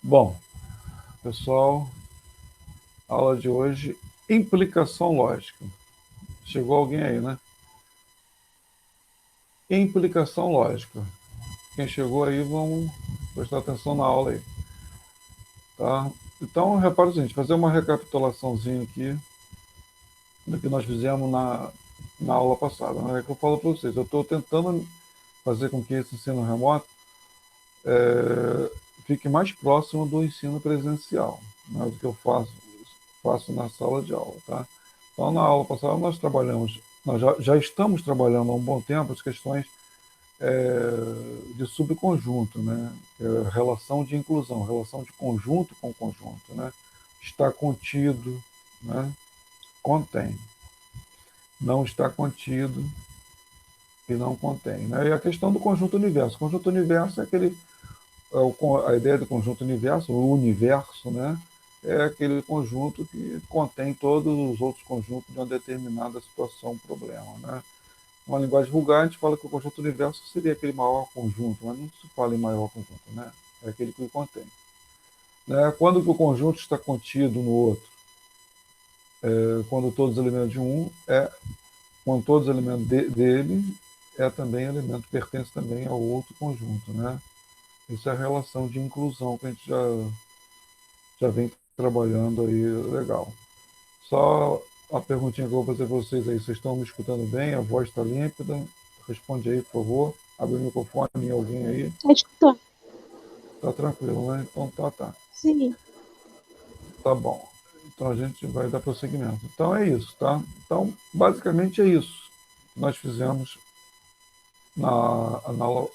Bom, pessoal, aula de hoje, implicação lógica. Chegou alguém aí, né? Implicação lógica. Quem chegou aí, vamos prestar atenção na aula aí, tá? Então, repara o seguinte, fazer uma recapitulaçãozinha aqui do que nós fizemos na aula passada. Né? É que eu falo para vocês, eu estou tentando fazer com que esse ensino remoto fique mais próximo do ensino presencial, né, do que eu faço na sala de aula, tá? Então, na aula passada nós já estamos trabalhando há um bom tempo as questões de subconjunto, né? Relação de inclusão, relação de conjunto com conjunto, né? Está contido, né? Contém. Não está contido e não contém, né? E a questão do conjunto universo. O conjunto universo é a ideia do conjunto universo, o universo, né? É aquele conjunto que contém todos os outros conjuntos de uma determinada situação, problema, né? Uma linguagem vulgar, a gente fala que o conjunto universo seria aquele maior conjunto, mas não se fala em maior conjunto, né? É aquele que o contém. Né? Quando que o conjunto está contido no outro? Quando todos os elementos de um quando todos os elementos dele é também elemento, pertence também ao outro conjunto, né? Isso é a relação de inclusão que a gente já vem trabalhando aí, legal. Só a perguntinha que eu vou fazer para vocês aí, vocês estão me escutando bem? A voz está límpida? Responde aí, por favor. Abre o microfone em alguém aí. Tá escutando? Tá tranquilo, né? Então tá. Sim. Tá bom. Então a gente vai dar prosseguimento. Então é isso, tá? Então, basicamente é isso que nós fizemos na aula,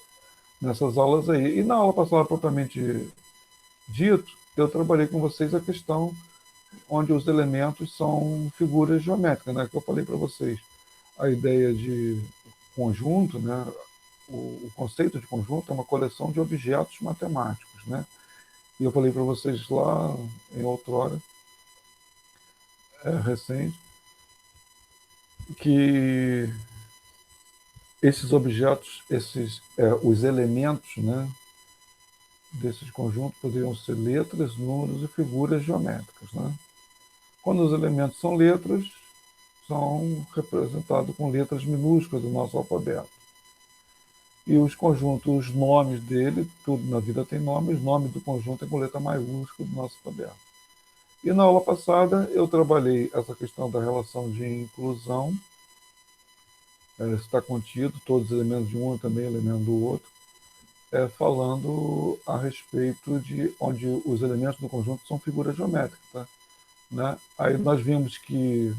nessas aulas aí. E na aula passada, propriamente dito, eu trabalhei com vocês a questão onde os elementos são figuras geométricas, né? Que eu falei para vocês. A ideia de conjunto, né? O conceito de conjunto é uma coleção de objetos matemáticos, né? E eu falei para vocês lá em outrora, recente, que esses objetos, os elementos, né, desses conjuntos poderiam ser letras, números e figuras geométricas, né? Quando os elementos são letras, são representados com letras minúsculas do nosso alfabeto. E os conjuntos, os nomes dele, tudo na vida tem nome, os nomes do conjunto é com letra maiúscula do nosso alfabeto. E na aula passada eu trabalhei essa questão da relação de inclusão, está contido, todos os elementos de um também elemento do outro, falando a respeito de onde os elementos do conjunto são figuras geométricas. Tá? Né? Aí nós vimos que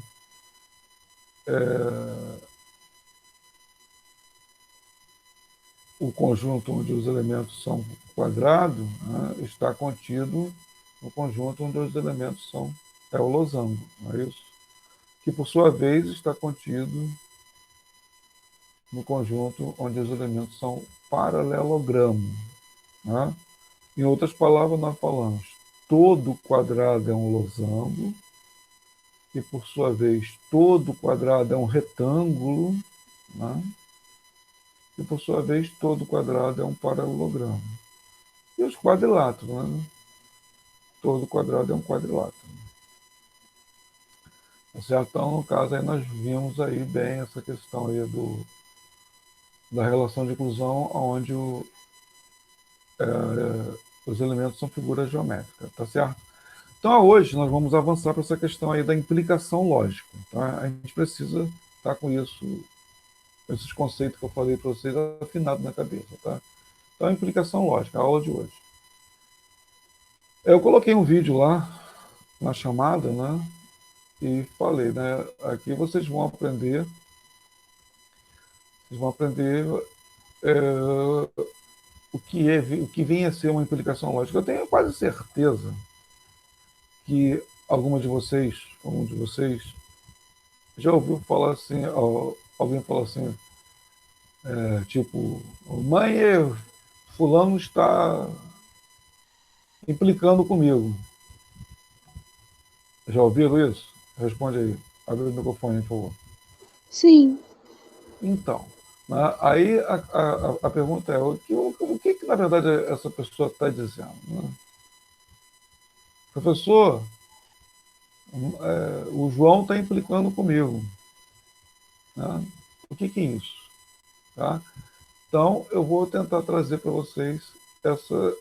o conjunto onde os elementos são quadrados, né, está contido no conjunto onde os elementos são o losango, não é isso? Que por sua vez está contido no conjunto onde os elementos são paralelogramo. Né? Em outras palavras, nós falamos todo quadrado é um losango, e por sua vez todo quadrado é um retângulo, né? E por sua vez todo quadrado é um paralelogramo. E os quadriláteros, né? Todo quadrado é um quadrilátero. Certo? Então, no caso, aí nós vimos aí bem essa questão aí da relação de inclusão, onde os elementos são figuras geométricas, tá certo? Então, hoje nós vamos avançar para essa questão aí da implicação lógica. Tá? A gente precisa estar com isso, esses conceitos que eu falei para vocês afinados na cabeça. Tá? Então, a implicação lógica, a aula de hoje. Eu coloquei um vídeo lá na chamada, né? E falei, né? Aqui vocês vão aprender o que vem a ser uma implicação lógica. Eu tenho quase certeza que algum de vocês, já ouviu falar assim, alguém falar assim, tipo, mãe, fulano está implicando comigo. Já ouviram isso? Responde aí. Abre o microfone, por favor. Sim. Então, né, aí a pergunta é, o que na verdade essa pessoa está dizendo? Né? professor, o João está implicando comigo. Né? O que é isso? Tá? Então, eu vou tentar trazer para vocês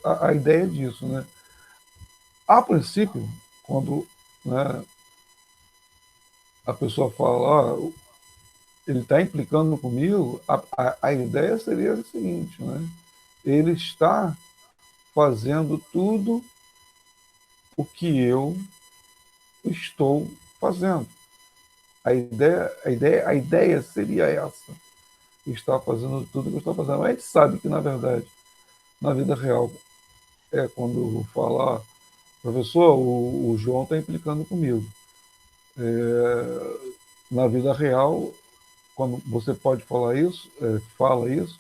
a ideia disso. Né? A princípio, quando, né, a pessoa fala, ele está implicando comigo, a ideia seria a seguinte, né? Ele está fazendo tudo o que eu estou fazendo. A ideia seria essa. Está fazendo tudo o que eu estou fazendo. Mas a gente sabe que, na verdade, na vida real, quando falar, professor, o João está implicando comigo. Na vida real, quando você pode falar isso, fala isso,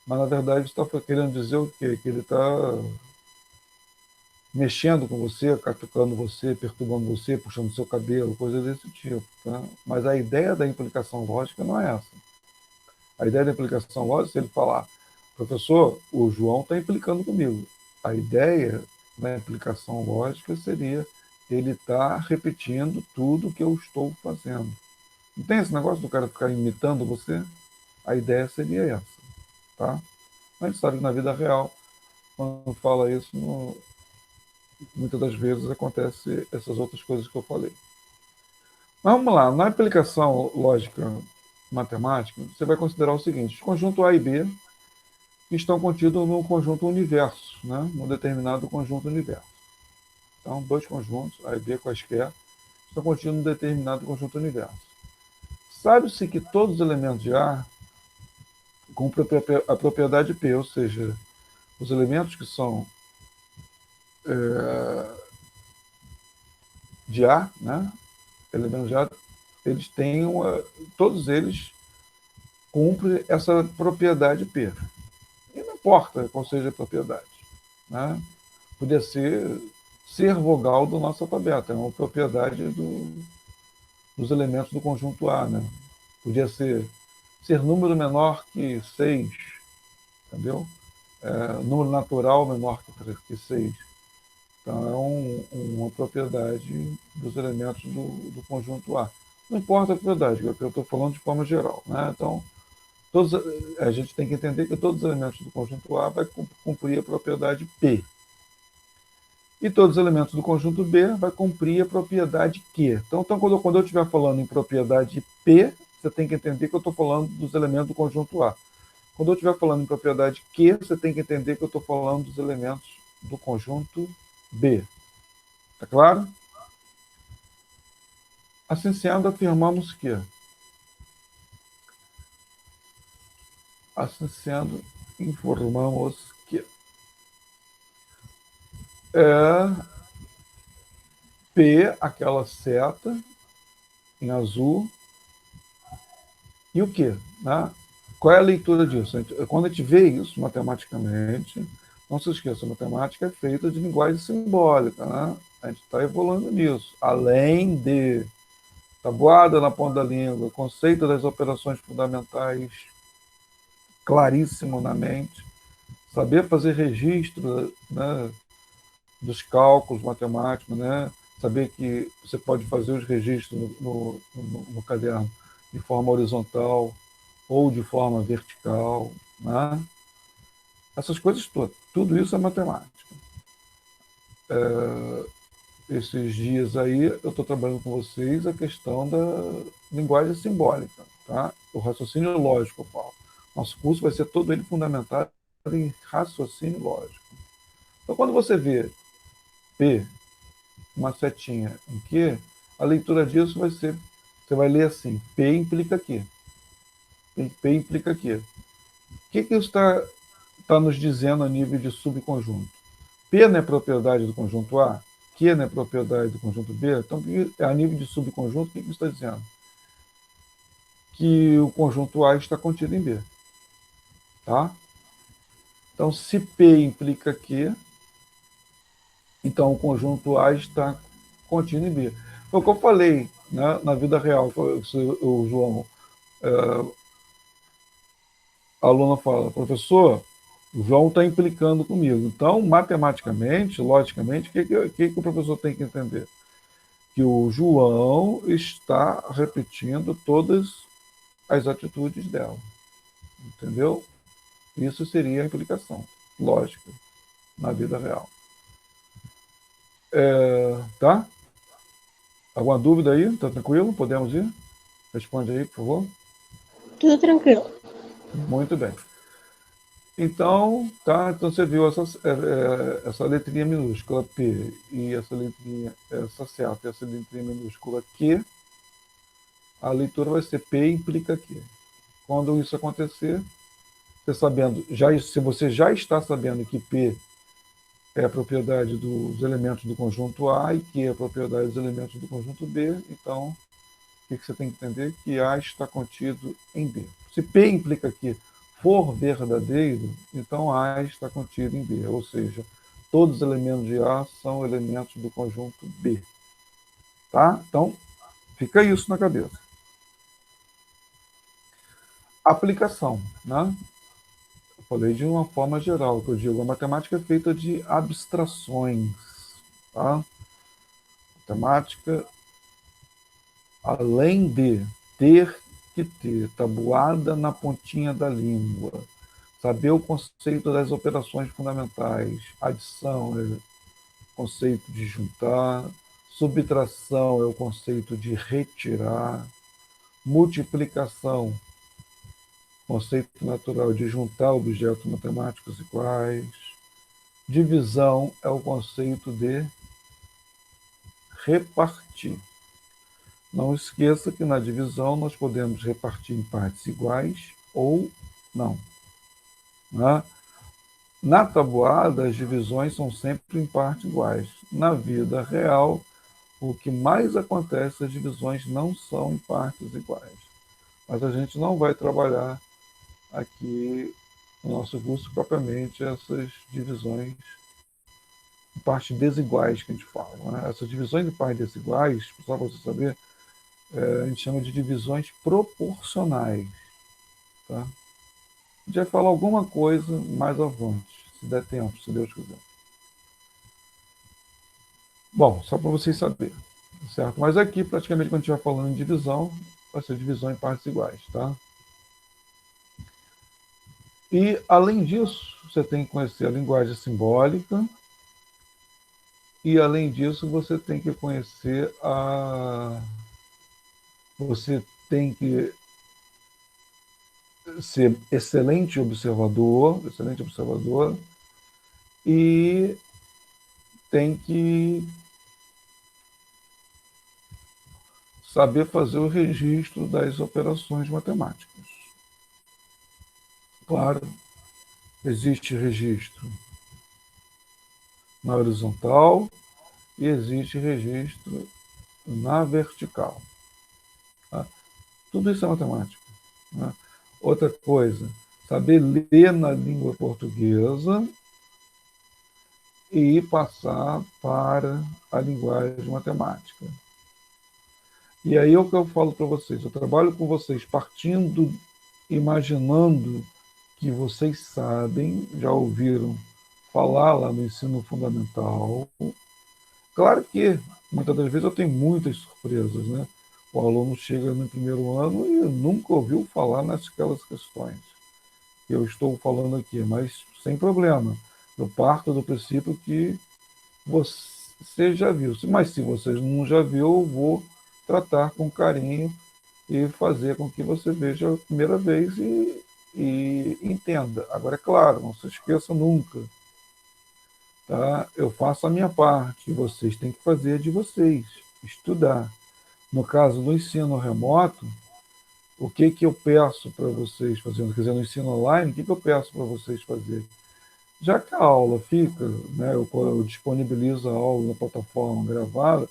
mas na verdade está querendo dizer o quê? Que ele está mexendo com você, catucando você, perturbando você, puxando seu cabelo, coisas desse tipo. Tá? Mas a ideia da implicação lógica não é essa. A ideia da implicação lógica é ele falar, professor, o João está implicando comigo. A ideia da implicação lógica seria ele está repetindo tudo que eu estou fazendo. Não tem esse negócio do cara ficar imitando você? A ideia seria essa. Tá? Mas a gente sabe que na vida real, quando fala isso, muitas das vezes acontece essas outras coisas que eu falei. Mas vamos lá, na aplicação lógica matemática, você vai considerar o seguinte: os conjuntos A e B estão contidos no conjunto universo, né? No determinado conjunto universo. Então, dois conjuntos, A e B quaisquer, estão contidos no determinado conjunto universo. Sabe-se que todos os elementos de A cumprem a propriedade P, ou seja, os elementos que são de A, né? Elementos de A, eles têm todos eles cumprem essa propriedade P. E não importa qual seja a propriedade. Né? Podia ser vogal do nosso alfabeto, é uma propriedade dos elementos do conjunto A. Né? Podia ser número menor que 6, entendeu? Número natural menor que 6. Então, é uma propriedade dos elementos do conjunto A. Não importa a propriedade, é o que eu estou falando de forma geral. Né? Então, a gente tem que entender que todos os elementos do conjunto A vai cumprir a propriedade P. E todos os elementos do conjunto B vai cumprir a propriedade Q. Então quando eu estiver falando em propriedade P, você tem que entender que eu estou falando dos elementos do conjunto A. Quando eu estiver falando em propriedade Q, você tem que entender que eu estou falando dos elementos do conjunto B. Tá claro? Assim sendo, afirmamos que, informamos que P, aquela seta em azul, e o quê? Né? Qual é a leitura disso? Quando a gente vê isso matematicamente, não se esqueça, a matemática é feita de linguagem simbólica. Né? A gente está evoluindo nisso. Além de tabuada na ponta da língua, conceito das operações fundamentais claríssimo na mente, saber fazer registro, né, dos cálculos matemáticos, né, saber que você pode fazer os registros no caderno de forma horizontal ou de forma vertical. Né? Essas coisas todas, tudo isso é matemática. Esses dias aí eu estou trabalhando com vocês a questão da linguagem simbólica, tá? O raciocínio lógico, eu falo. Nosso curso vai ser todo ele fundamentado em raciocínio lógico. Então, quando você vê P, uma setinha em Q, a leitura disso vai ser, você vai ler assim, P implica Q. P implica Q. O que isso está nos dizendo a nível de subconjunto? P não é propriedade do conjunto A, Q não é propriedade do conjunto B, então a nível de subconjunto, o que isso está dizendo? Que o conjunto A está contido em B. Tá? Então, se P implica Q, então o conjunto A está contido em B. Foi o que eu falei, né, na vida real. O João, a aluna fala, professor, O João está implicando comigo. Então, matematicamente, logicamente, o que o professor tem que entender? Que o João está repetindo todas as atitudes dela. Entendeu? Isso seria a implicação lógica na vida real. Tá? Alguma dúvida aí? Tá tranquilo? Podemos ir? Responde aí, por favor. Tudo tranquilo. Muito bem. Então, tá, então você viu essa letrinha minúscula P e essa letrinha, essa seta, essa letrinha minúscula Q, a leitura vai ser P implica Q. Quando isso acontecer, você sabendo, se você já está sabendo que P é a propriedade dos elementos do conjunto A e Q é a propriedade dos elementos do conjunto B, então o que você tem que entender? Que A está contido em B. Se P implica Q for verdadeiro, então A está contido em B, ou seja, todos os elementos de A são elementos do conjunto B. Tá? Então, fica isso na cabeça. Aplicação. Né? Eu falei de uma forma geral, que eu digo, a matemática é feita de abstrações. Tá? Matemática, além de ter que ter tabuada na pontinha da língua, saber o conceito das operações fundamentais, adição é o conceito de juntar, subtração é o conceito de retirar, multiplicação, conceito natural de juntar objetos matemáticos iguais, divisão é o conceito de repartir. Não esqueça que na divisão nós podemos repartir em partes iguais ou não. Né? Na tabuada, as divisões são sempre em partes iguais. Na vida real, o que mais acontece, as divisões não são em partes iguais. Mas a gente não vai trabalhar aqui no nosso curso propriamente essas divisões em partes desiguais que a gente fala. Né? Essas divisões em partes desiguais, só para você saber, a gente chama de divisões proporcionais. Tá? A gente vai falar alguma coisa mais avante, se der tempo, se Deus quiser. Bom, só para vocês saberem, certo? Mas aqui, praticamente, quando a gente vai falando em divisão, vai ser divisão em partes iguais, tá? E, além disso, você tem que conhecer a linguagem simbólica e, além disso, você tem que conhecer a... Você tem que ser excelente observador e tem que saber fazer o registro das operações matemáticas. Claro, existe registro na horizontal e existe registro na vertical. Tá? Tudo isso é matemática. Né? Outra coisa, saber ler na língua portuguesa e passar para a linguagem matemática. E aí é o que eu falo para vocês. Eu trabalho com vocês partindo, imaginando que vocês sabem, já ouviram falar lá no ensino fundamental. Claro que muitas das vezes eu tenho muitas surpresas, né? O aluno chega no primeiro ano e nunca ouviu falar naquelas questões que eu estou falando aqui, mas sem problema. Eu parto do princípio que você já viu. Mas se você não já viu, eu vou tratar com carinho e fazer com que você veja a primeira vez e entenda. Agora, é claro, não se esqueça nunca, tá? Eu faço a minha parte, vocês têm que fazer a de vocês, estudar. No caso do ensino remoto, o que, que eu peço para vocês fazerem? Quer dizer, no ensino online, o que, que eu peço para vocês fazerem? Já que a aula fica, né, eu disponibilizo a aula na plataforma gravada,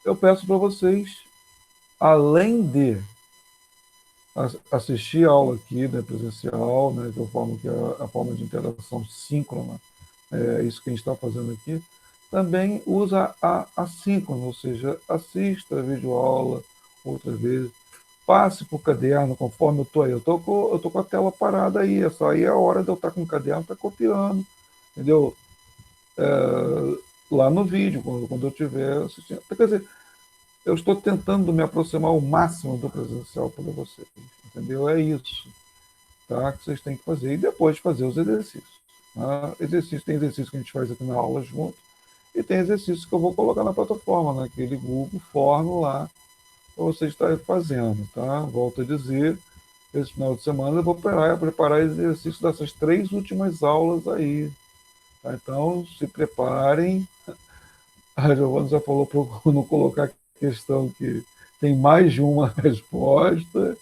eu peço para vocês, além de assistir a aula aqui, né, presencial, né, que eu falo que é a forma de interação síncrona, é isso que a gente está fazendo aqui, também usa a assíncrona, ou seja, assista a videoaula outra vez, passe por caderno conforme eu estou aí. Eu tô com a tela parada aí, é só aí a hora de eu estar com o caderno, tá copiando, entendeu? Lá no vídeo, quando eu estiver assistindo. Quer dizer, eu estou tentando me aproximar ao máximo do presencial para vocês, entendeu? É isso, tá? Que vocês têm que fazer. E depois fazer os exercícios. Tá? Tem exercício que a gente faz aqui na aula junto, e tem exercício que eu vou colocar na plataforma, naquele Google Form lá, para você estar fazendo, tá? Volto a dizer, esse final de semana eu vou preparar exercício dessas 3 últimas aulas aí. Tá? Então, se preparem. A Giovana já falou para não colocar questão que tem mais de uma resposta.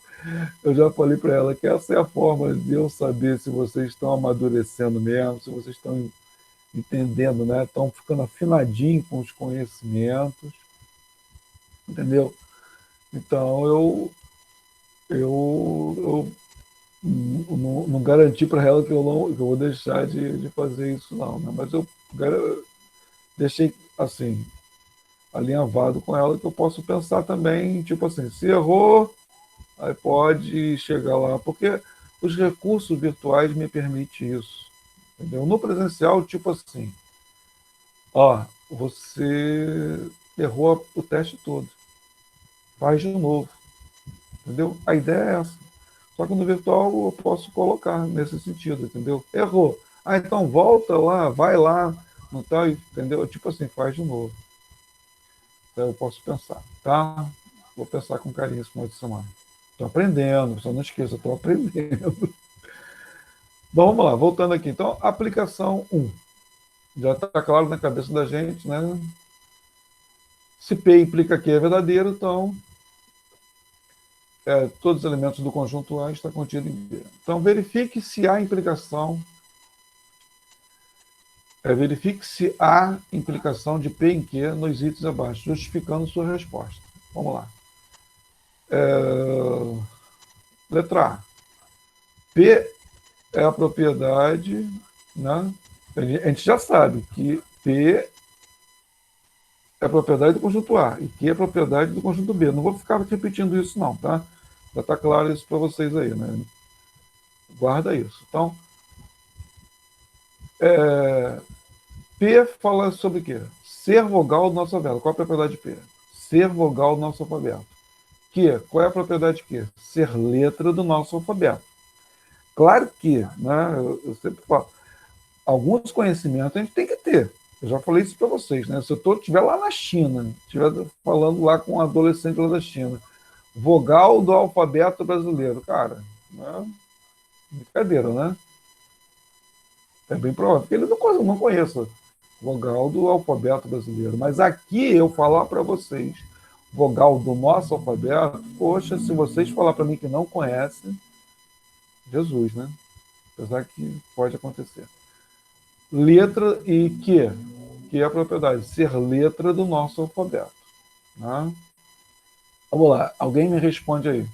Eu já falei para ela que essa é a forma de eu saber se vocês estão amadurecendo mesmo, se vocês estão entendendo, né? Estão ficando afinadinhos com os conhecimentos, entendeu? Então, eu não garanti para ela que que eu vou deixar de fazer isso, não, né? Mas eu deixei, assim, alinhavado com ela que eu posso pensar também, tipo assim, se errou, aí pode chegar lá, porque os recursos virtuais me permitem isso, entendeu? No presencial, tipo assim, ó, você errou o teste todo, faz de novo, entendeu? A ideia é essa. Só que no virtual eu posso colocar nesse sentido, entendeu? Errou. Ah, então volta lá, vai lá, não tá, entendeu? Tipo assim, faz de novo. Então eu posso pensar, tá? Vou pensar com carinho esse final de semana. Estou aprendendo, só não esqueça, estou aprendendo. Bom, vamos lá, voltando aqui. Então, aplicação 1. Já está claro na cabeça da gente, né? Se P implica que é verdadeiro, então todos os elementos do conjunto A estão contidos em P. Então, verifique se há implicação de P em Q nos itens abaixo, justificando sua resposta. Vamos lá. Letra A. P é a propriedade, né? A gente já sabe que P é a propriedade do conjunto A e Q é a propriedade do conjunto B. Não vou ficar repetindo isso não, tá? Já está claro isso para vocês aí, né? Guarda isso. Então, P fala sobre o quê? Ser vogal do nosso alfabeto. Qual a propriedade de P? Ser vogal do nosso alfabeto. Q, qual é a propriedade de Q? Ser letra do nosso alfabeto. Claro que, né, eu sempre falo, alguns conhecimentos a gente tem que ter. Eu já falei isso para vocês, né? Se eu estiver lá na China, estiver falando lá com um adolescente lá da China, vogal do alfabeto brasileiro, cara, né? Brincadeira, né? É bem provável, porque ele não conheça vogal do alfabeto brasileiro. Mas aqui eu falar para vocês, vogal do nosso alfabeto, poxa, se vocês falar para mim que não conhecem, Jesus, né? Apesar que pode acontecer. Letra e que é a propriedade, ser letra do nosso alfabeto. Né? Vamos lá, alguém me responde aí.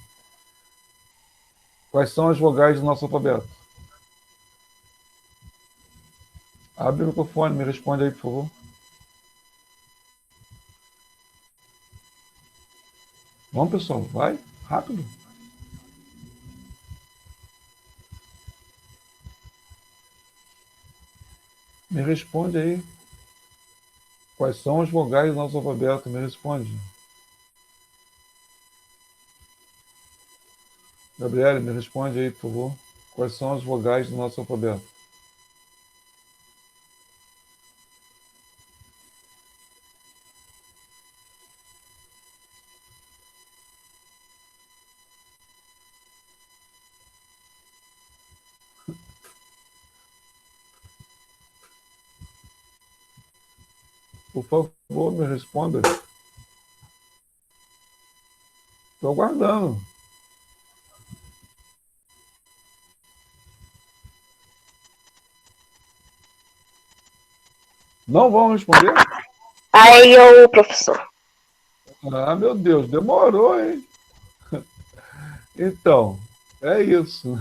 Quais são as vogais do nosso alfabeto? Abre o microfone, me responde aí, por favor. Vamos, pessoal, vai, rápido. Me responde aí. Quais são as vogais do nosso alfabeto? Me responde. Gabriela, me responde aí, por favor. Quais são as vogais do nosso alfabeto? Por favor, me responda. Estou aguardando. Não vão responder? Aí, ô professor. Ah, meu Deus, demorou, hein? Então, é isso.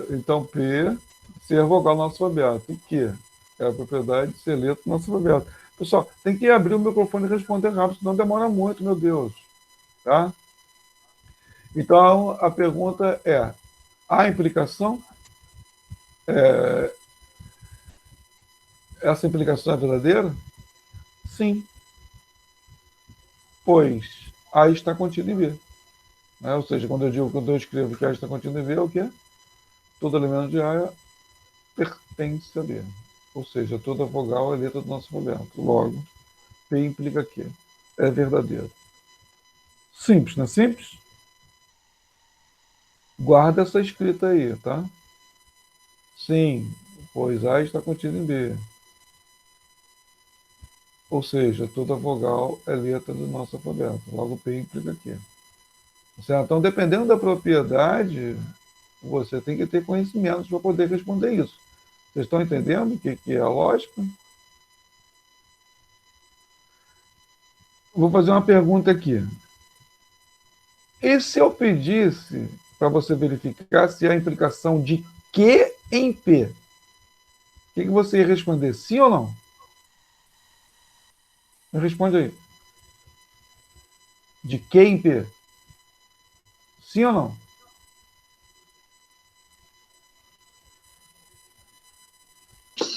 Então, P, ser vogal no nosso alfabeto. E Q é a propriedade de ser letra do nosso alfabeto. Pessoal, tem que abrir o microfone e responder rápido, senão demora muito, meu Deus. Tá? Então, a pergunta é, há implicação? Essa implicação é verdadeira? Sim, pois A está contido em B. Né? Ou seja, quando eu escrevo que A está contido em B, é o quê? Todo elemento de A pertence a B. Ou seja, toda vogal é letra do nosso alfabeto. Logo, P implica que é verdadeiro. Simples, não é simples? Guarda essa escrita aí, tá? Sim, pois A está contido em B. Ou seja, toda vogal é letra do nosso alfabeto. Logo, P implica que. Certo? Então, dependendo da propriedade, você tem que ter conhecimentos para poder responder isso. Vocês estão entendendo o que é a lógica? Vou fazer uma pergunta aqui. E se eu pedisse para você verificar se há implicação de Q em P? O que você ia responder? Sim ou não? Responde aí. De Q em P? Sim ou não?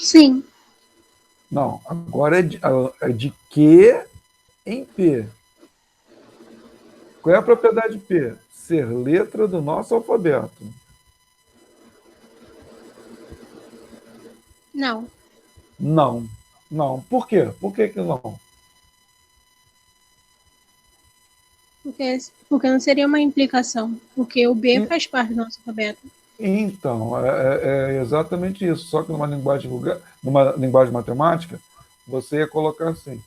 Sim. Não. Agora é de Q em P. Qual é a propriedade de P? Ser letra do nosso alfabeto. Não. Não. Não. Por quê? Por que não? Porque não seria uma implicação. Porque o B faz parte do nosso alfabeto. Então, é exatamente isso. Só que numa linguagem matemática, você ia colocar assim: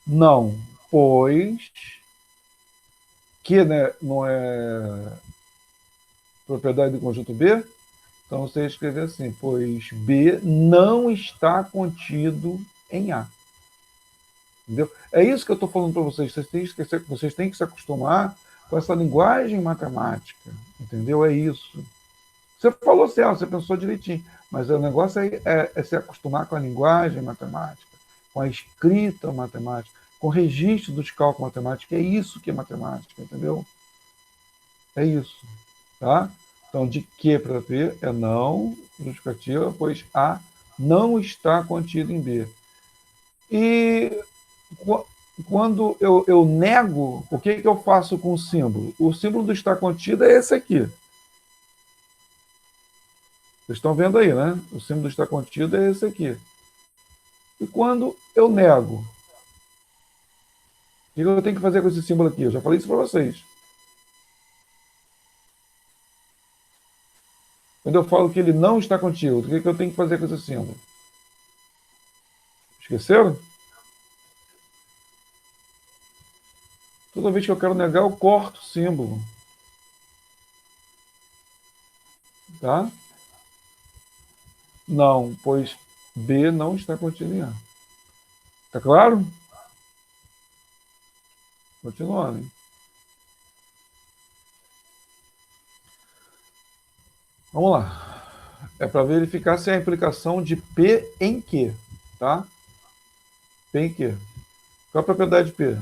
não, pois que, né, não é propriedade do conjunto B, então você ia escrever assim: pois B não está contido em A. Entendeu? É isso que eu estou falando para vocês. Vocês têm que se acostumar com essa linguagem matemática. Entendeu? É isso. Você falou certo, você pensou direitinho. Mas o negócio é se acostumar com a linguagem matemática, com a escrita matemática, com o registro dos cálculos matemáticos. É isso que é matemática, entendeu? É isso. Tá? Então, de Q para P é não, justificativa, pois A não está contido em B. E quando eu nego, o que eu faço com o símbolo? O símbolo do estar contido é esse aqui. Vocês estão vendo aí, né? O símbolo do estar contido é esse aqui. E quando eu nego, o que eu tenho que fazer com esse símbolo aqui? Eu já falei isso para vocês. Quando eu falo que ele não está contido, o que eu tenho que fazer com esse símbolo? Esqueceram? Toda vez que eu quero negar, eu corto o símbolo. Tá? Não, pois B não está contido em A. Tá claro? Continuando. Hein? Vamos lá. É para verificar se há implicação de P em Q. Tá? P em Q. Qual a propriedade de P?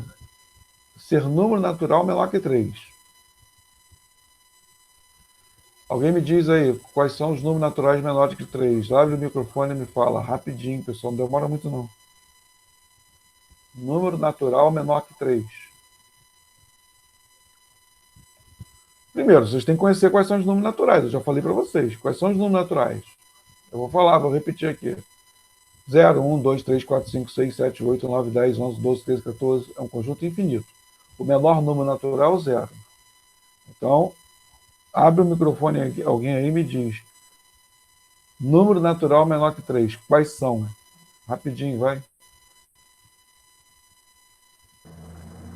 Ser número natural menor que 3. Alguém me diz aí quais são os números naturais menores que 3. Abre o microfone e me fala rapidinho, pessoal. Não demora muito, não. Número natural menor que 3. Primeiro, vocês têm que conhecer quais são os números naturais. Eu já falei para vocês. Quais são os números naturais? Eu vou falar, vou repetir aqui. 0, 1, 2, 3, 4, 5, 6, 7, 8, 9, 10, 11, 12, 13, 14. É um conjunto infinito. O menor número natural é o 0. Então, abre o microfone, alguém aí me diz. Número natural menor que 3. Quais são? Rapidinho, vai.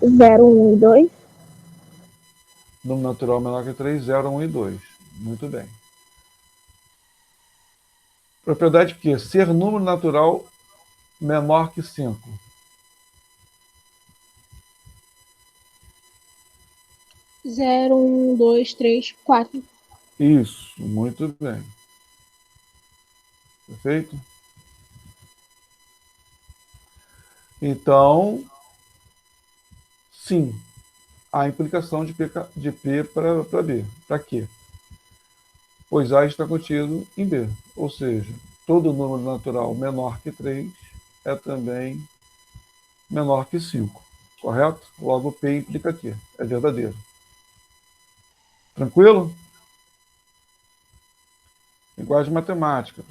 0, 1 e 2. Número natural menor que 3, 0, 1 e 2. Muito bem. Propriedade que ser número natural menor que 5. 0, 1, 2, 3, 4. Isso, muito bem. Perfeito? Então, sim. a implicação de P para B. Para quê? Pois A está contido em B. Ou seja, todo número natural menor que 3 é também menor que 5. Correto? Logo, P implica Q. É verdadeiro. Tranquilo? Linguagem matemática.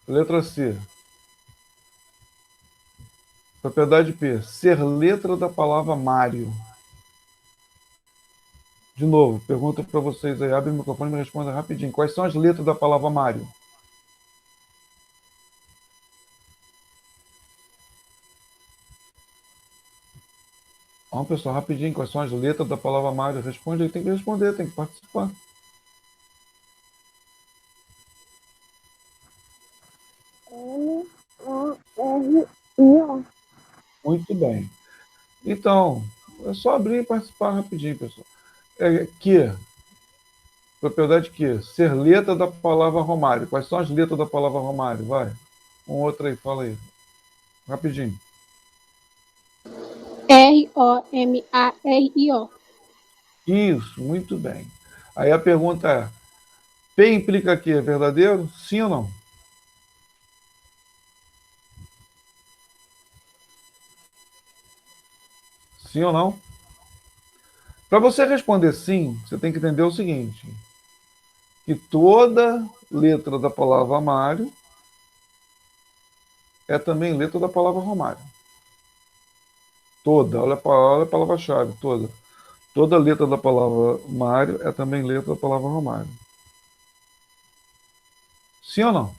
Letra C. Propriedade P. Ser letra da palavra Mário. De novo, pergunta para vocês aí. Abre o microfone e me responda rapidinho. Quais são as letras da palavra Mário? Vamos, pessoal, rapidinho. Quais são as letras da palavra Mário? Responde aí. Tem que responder, tem que participar. M-O-R-I-O. Muito bem. Então, é só abrir e participar rapidinho, pessoal. Propriedade que? Ser letra da palavra Romário. Quais são as letras da palavra Romário? Vai. Um outro aí, fala aí. Rapidinho. R-O-M-A-R-I-O. Isso, muito bem. Aí a pergunta é: P implica que é verdadeiro? Sim ou não? Sim ou não? Para você responder sim, você tem que entender o seguinte: que toda letra da palavra Mário é também letra da palavra Romário. Toda, olha a palavra-chave, toda. Toda letra da palavra Mário é também letra da palavra Romário. Sim ou não?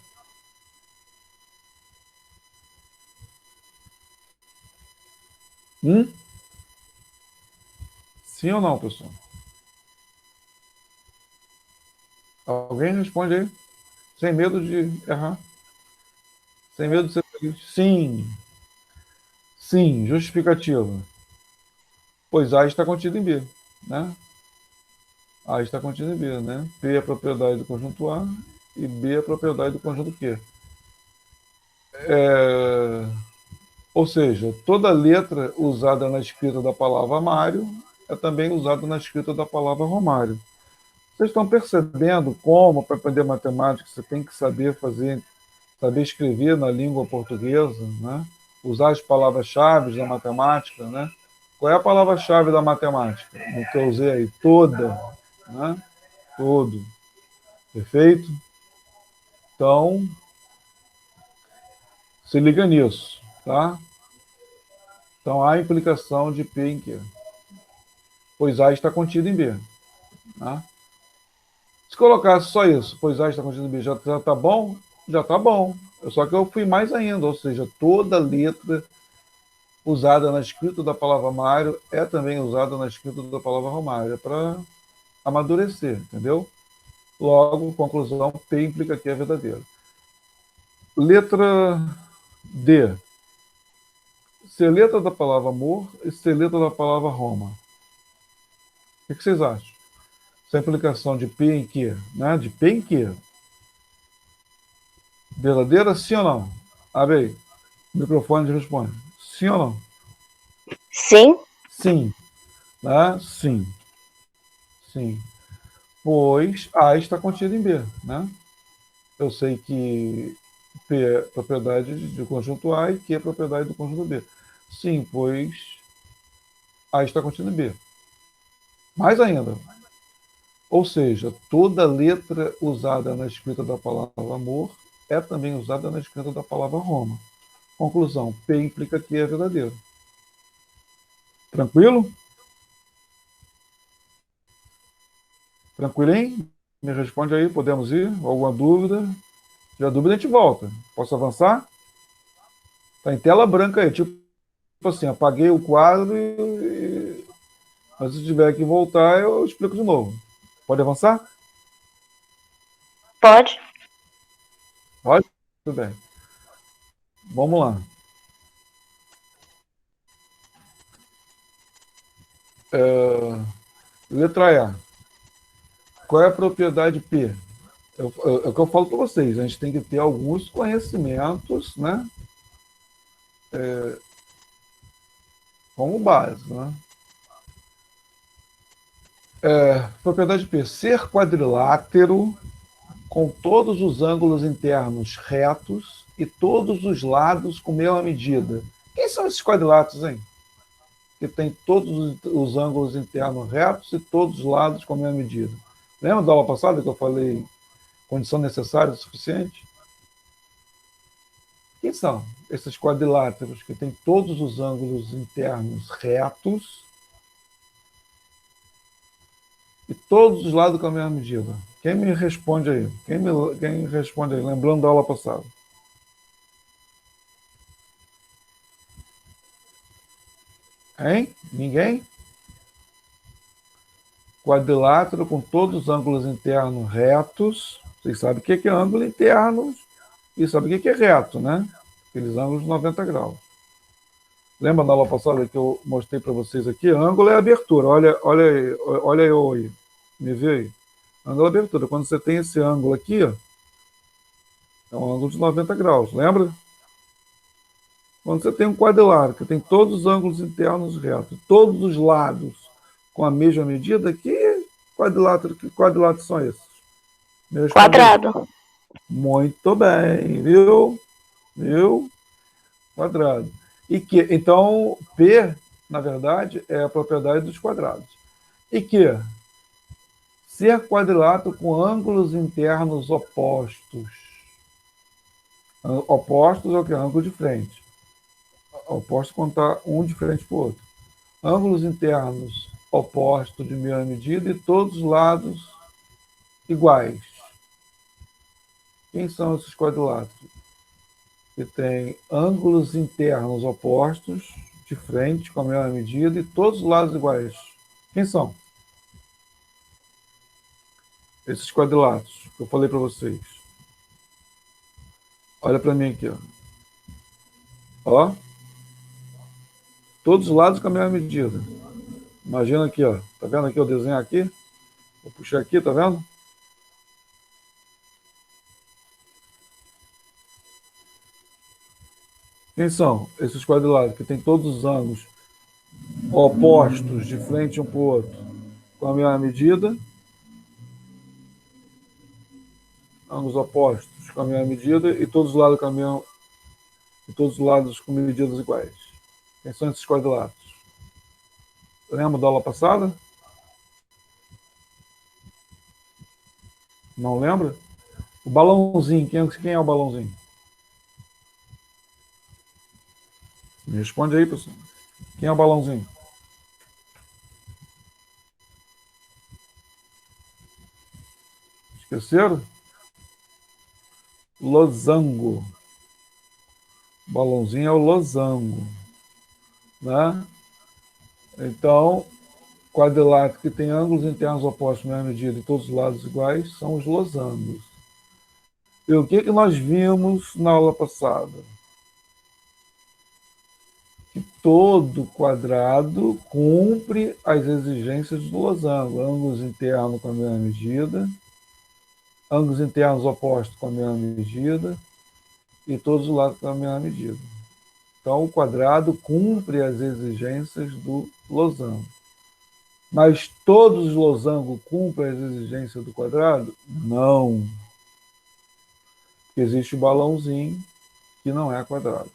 Hum? Sim ou não, pessoal? Alguém responde aí, sem medo de errar, sem medo de ser feliz. Sim, sim, justificativa. Pois A está contido em B, né? A está contido em B, né? P é a propriedade do conjunto A e B é a propriedade do conjunto Q. Ou seja, toda letra usada na escrita da palavra Mário é também usada na escrita da palavra Romário. Vocês estão percebendo como, para aprender matemática, você tem que saber escrever na língua portuguesa, né? Usar as palavras-chave da matemática, né? Qual é a palavra-chave da matemática? No que eu usei aí, toda, né? Todo. Perfeito? Então, se liga nisso, tá? Então, há implicação de P em Q, pois A está contido em B. Tá? Se colocasse só isso, pois A está contido em B, já está bom? Já está bom. Só que eu fui mais ainda, ou seja, toda letra usada na escrita da palavra Mário é também usada na escrita da palavra Romário, para amadurecer, entendeu? Logo, conclusão, P implica que é verdadeiro. Letra D. Ser letra da palavra amor e ser letra da palavra Roma. O que vocês acham? Essa implicação de P em que? Né? De P em que? Verdadeira, sim ou não? Abre aí. O microfone responde. Sim ou não? Sim. Sim. Né? Sim. Sim. Pois A está contido em B. Né? Eu sei que P é propriedade do conjunto A e Q é propriedade do conjunto B. Sim, pois A está contido em B. Mais ainda. Ou seja, toda letra usada na escrita da palavra amor é também usada na escrita da palavra Roma. Conclusão, P implica que é verdadeiro. Tranquilo? Tranquilinho? Me responde aí, podemos ir? Alguma dúvida? Se tiver dúvida, a gente volta. Posso avançar? Está em tela branca aí, tipo assim, apaguei o quadro mas se tiver que voltar, eu explico de novo. Pode avançar? Pode. Pode? Tudo bem. Vamos lá. Letra A. Qual é a propriedade P? É o que eu falo para vocês. A gente tem que ter alguns conhecimentos, né? como base, né? Propriedade P. Ser quadrilátero com todos os ângulos internos retos e todos os lados com mesma medida. Quem são esses quadriláteros, hein? Que tem todos os ângulos internos retos e todos os lados com a mesma medida. Lembra da aula passada que eu falei condição necessária o suficiente? Quem são esses quadriláteros que têm todos os ângulos internos retos e todos os lados com a mesma medida? Quem me responde aí? Quem responde aí? Lembrando da aula passada. Hein? Ninguém? Quadrilátero com todos os ângulos internos retos. Vocês sabem o que é ângulo interno e sabem o que é reto, né? Aqueles ângulos de 90 graus. Lembra na aula passada que eu mostrei para vocês aqui? Ângulo é abertura. Olha eu aí. Me vê aí. Ângulo é abertura. Quando você tem esse ângulo aqui, ó, é um ângulo de 90 graus. Lembra? Quando você tem um quadrilátero que tem todos os ângulos internos retos, todos os lados com a mesma medida, que quadriláteros são esses? Quadrado. Muito bem, viu? Quadrado. Então, P, na verdade, é a propriedade dos quadrados. E que ser quadrilátero com ângulos internos opostos. Opostos é o que? Ângulo de frente. Oposto quando está um de frente para o outro. Ângulos internos opostos de mesma medida e todos os lados iguais. Quem são esses quadriláteros? Que tem ângulos internos opostos de frente com a mesma medida e todos os lados iguais. Quem são? Esses quadriláteros que eu falei para vocês. Olha para mim aqui, ó. Todos os lados com a mesma medida. Imagina aqui, ó. Tá vendo aqui o desenho aqui? Vou puxar aqui, tá vendo? Quem são esses quadriláteros que tem todos os ângulos opostos de frente um para o outro com a mesma medida? Ângulos opostos com a mesma medida e todos os lados com medidas iguais. Quem são esses quadriláteros? Lembra da aula passada? Não lembra? O balãozinho, quem é o balãozinho? Me responde aí, pessoal. Quem é o balãozinho? Esqueceram? Losango. O balãozinho é o losango, né? Então, quadrilátero que tem ângulos internos opostos na mesma medida e todos os lados iguais são os losangos. E o que nós vimos na aula passada? Que todo quadrado cumpre as exigências do losango. Ângulos internos com a mesma medida, ângulos internos opostos com a mesma medida e todos os lados com a mesma medida. Então, o quadrado cumpre as exigências do losango. Mas todos os losangos cumprem as exigências do quadrado? Não. Existe o balãozinho que não é quadrado.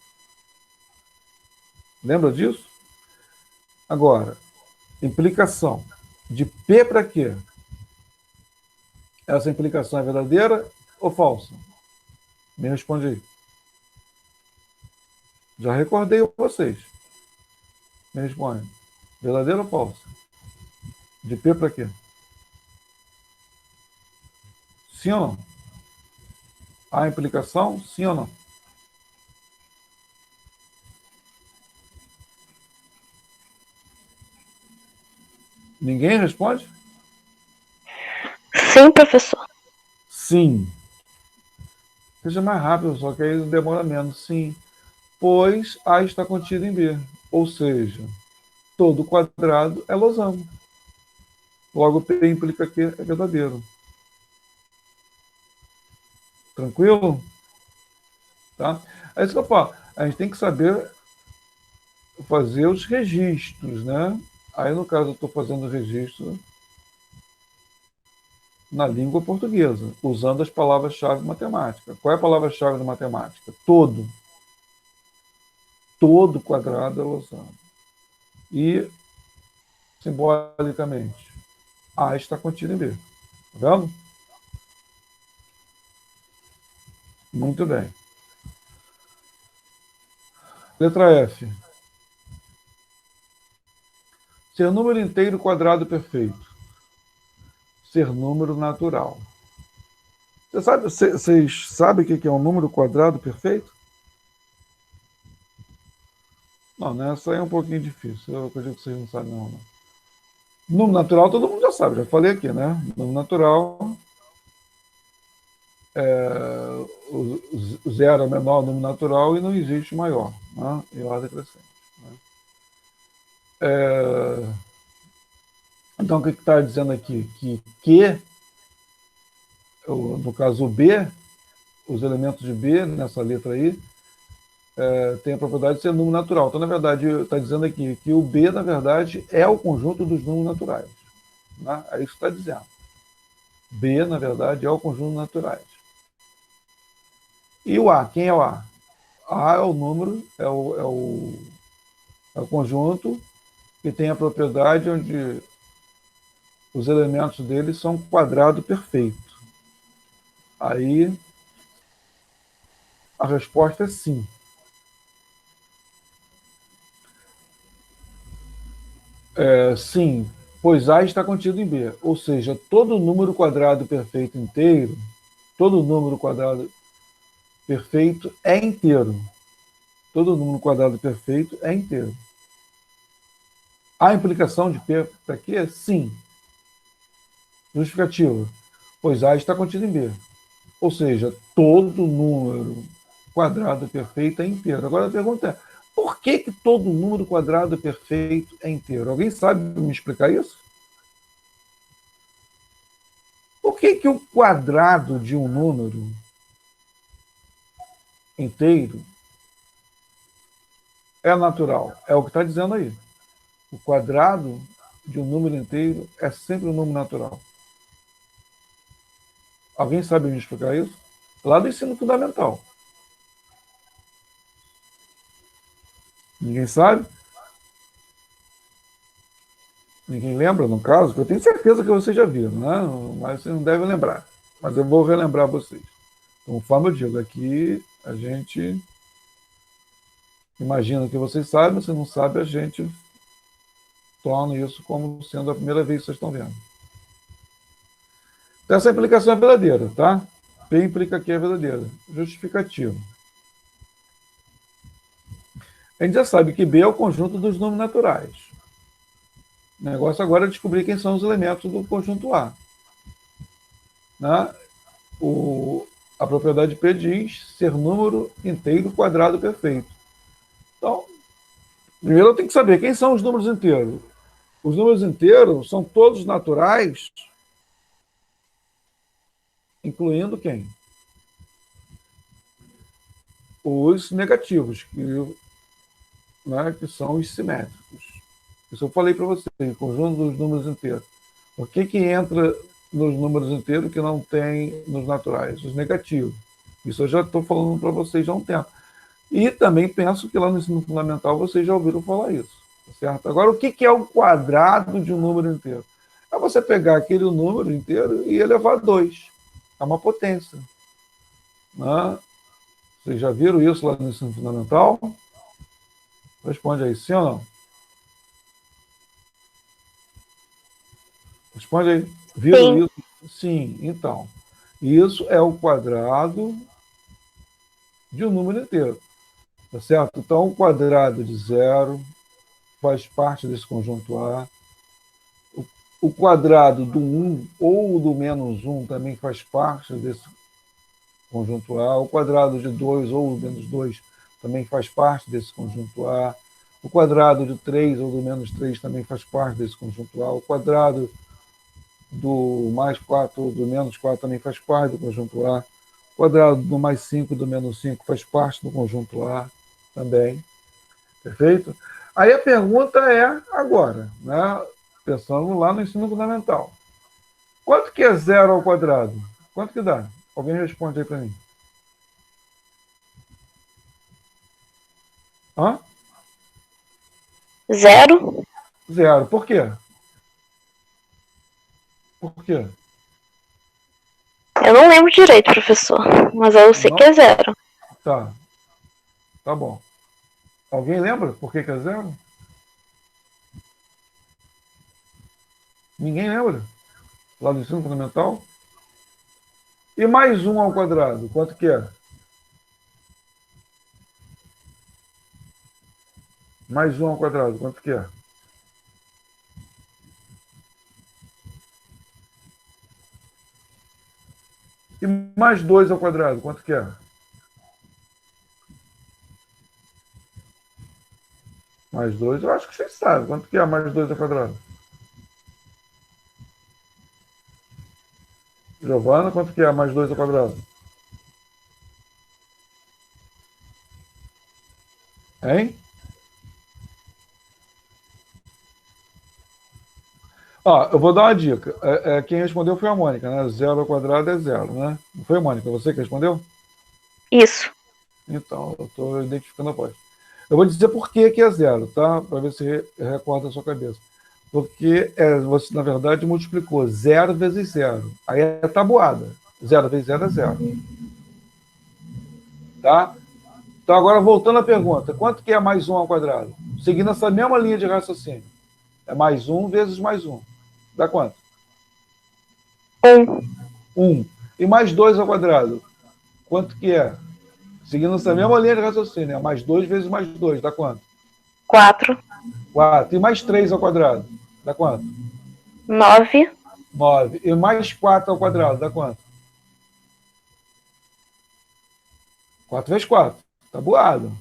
Lembra disso? Agora, implicação. De P para quê? Essa implicação é verdadeira ou falsa? Me responde aí. Já recordei vocês. Me responde. Verdadeira ou falsa? De P para quê? Sim ou não? Há implicação? Sim ou não? Ninguém responde? Sim, professor. Sim. Seja mais rápido, só que aí demora menos. Sim. Pois A está contido em B. Ou seja, todo quadrado é losango. Logo, P implica que é verdadeiro. Tranquilo? Tá? É isso que eu falo. A gente tem que saber fazer os registros, né? Aí, no caso, eu estou fazendo o registro na língua portuguesa, usando as palavras-chave matemáticas. Qual é a palavra-chave da matemática? Todo. Todo quadrado é usado. E, simbolicamente, A está contido em B. Tá vendo? Muito bem. Letra F. Ser número inteiro quadrado perfeito. Ser número natural. Vocês sabem o que é um número quadrado perfeito? Não, né? Essa aí é um pouquinho difícil. Eu acredito que vocês não sabem, não. Número natural todo mundo já sabe, já falei aqui, né? Número natural, o zero é o menor número natural e não existe maior, né? Em ordem crescente. Né? Então, o que está dizendo aqui? Que, no caso o B, os elementos de B, nessa letra aí, tem a propriedade de ser número natural. Então, na verdade, está dizendo aqui que o B, na verdade, é o conjunto dos números naturais. Né? É isso que está dizendo. B, na verdade, é o conjunto naturais. E o A, quem é o A? A é o número, é o conjunto que tem a propriedade onde os elementos dele são quadrado perfeito. Aí a resposta é sim. Sim, pois A está contido em B. Ou seja, todo número quadrado perfeito inteiro, todo número quadrado perfeito é inteiro. Todo número quadrado perfeito é inteiro. Há implicação de P para quê? Sim. Justificativa. Pois A está contido em B. Ou seja, todo número quadrado perfeito é inteiro. Agora a pergunta é, por que todo número quadrado perfeito é inteiro? Alguém sabe me explicar isso? Por que o quadrado de um número inteiro é natural? É o que está dizendo aí. O quadrado de um número inteiro é sempre um número natural. Alguém sabe me explicar isso? Lá do ensino fundamental. Ninguém sabe? Ninguém lembra, no caso? Que eu tenho certeza que vocês já viram, né? Mas vocês não devem lembrar. Mas eu vou relembrar vocês. Então, conforme eu digo, aqui a gente imagina que vocês sabem, se não sabe, a gente torna isso como sendo a primeira vez que vocês estão vendo. Então, essa implicação é verdadeira, tá? P implica que é verdadeira. Justificativo. A gente já sabe que B é o conjunto dos números naturais. O negócio agora é descobrir quem são os elementos do conjunto A. Né? A propriedade P diz ser número inteiro quadrado perfeito. Então, primeiro eu tenho que saber quem são os números inteiros. Os números inteiros são todos naturais, incluindo quem? Os negativos, que são os simétricos. Isso eu falei para você, o conjunto dos números inteiros. O que entra nos números inteiros que não tem nos naturais? Os negativos. Isso eu já estou falando para vocês há um tempo. E também penso que lá no ensino fundamental vocês já ouviram falar isso. Certo? Agora, o que é o quadrado de um número inteiro? É você pegar aquele número inteiro e elevar a 2. É uma potência. Né? Vocês já viram isso lá no ensino fundamental? Responde aí, sim ou não? Responde aí. Viram Sim. isso? Sim, então. Isso é o quadrado de um número inteiro. Tá certo? Então, o quadrado de zero faz parte desse conjunto A. O quadrado do 1 ou do menos 1 também faz parte desse conjunto A. O quadrado de 2 ou do menos 2 também faz parte desse conjunto A. O quadrado de 3 ou do menos 3 também faz parte desse conjunto A. O quadrado do mais 4 ou do menos 4 também faz parte do conjunto A. O quadrado do mais 5 e do menos 5 faz parte do conjunto A também. Perfeito? Aí a pergunta é agora, né? Pensando lá no ensino fundamental. Quanto que é zero ao quadrado? Quanto que dá? Alguém responde aí para mim. Hã? Zero? Zero. Por quê? Por quê? Eu não lembro direito, professor, mas eu sei que Não? é zero. Tá. Tá bom. Alguém lembra por que é zero? Ninguém lembra? Lá do ensino fundamental? E mais um ao quadrado, quanto que é? Mais um ao quadrado, quanto que é? E mais dois ao quadrado, quanto que é? Mais dois, eu acho que vocês sabem. Quanto que é mais dois ao quadrado? Giovana, quanto que é mais dois ao quadrado? Hein? Ó, eu vou dar uma dica. Quem respondeu foi a Mônica, né? Zero ao quadrado é zero, né? Não foi a Mônica, você que respondeu? Isso. Então, eu estou identificando a voz. Eu vou dizer por que é zero, tá? Para ver se recorda a sua cabeça. Porque você, na verdade, multiplicou zero vezes zero. Aí é tabuada. Zero vezes zero é zero. Tá? Então, agora, voltando à pergunta. Quanto que é mais um ao quadrado? Seguindo essa mesma linha de raciocínio. É mais um vezes mais um. Dá quanto? Um. Um. E mais dois ao quadrado? Quanto que é? Seguindo essa mesma linha de raciocínio. É mais dois vezes mais dois. Dá quanto? Quatro. 4. E mais 3 ao quadrado? Dá quanto? 9. 9. E mais 4 ao quadrado? Dá quanto? 4 vezes 4. Tabuado.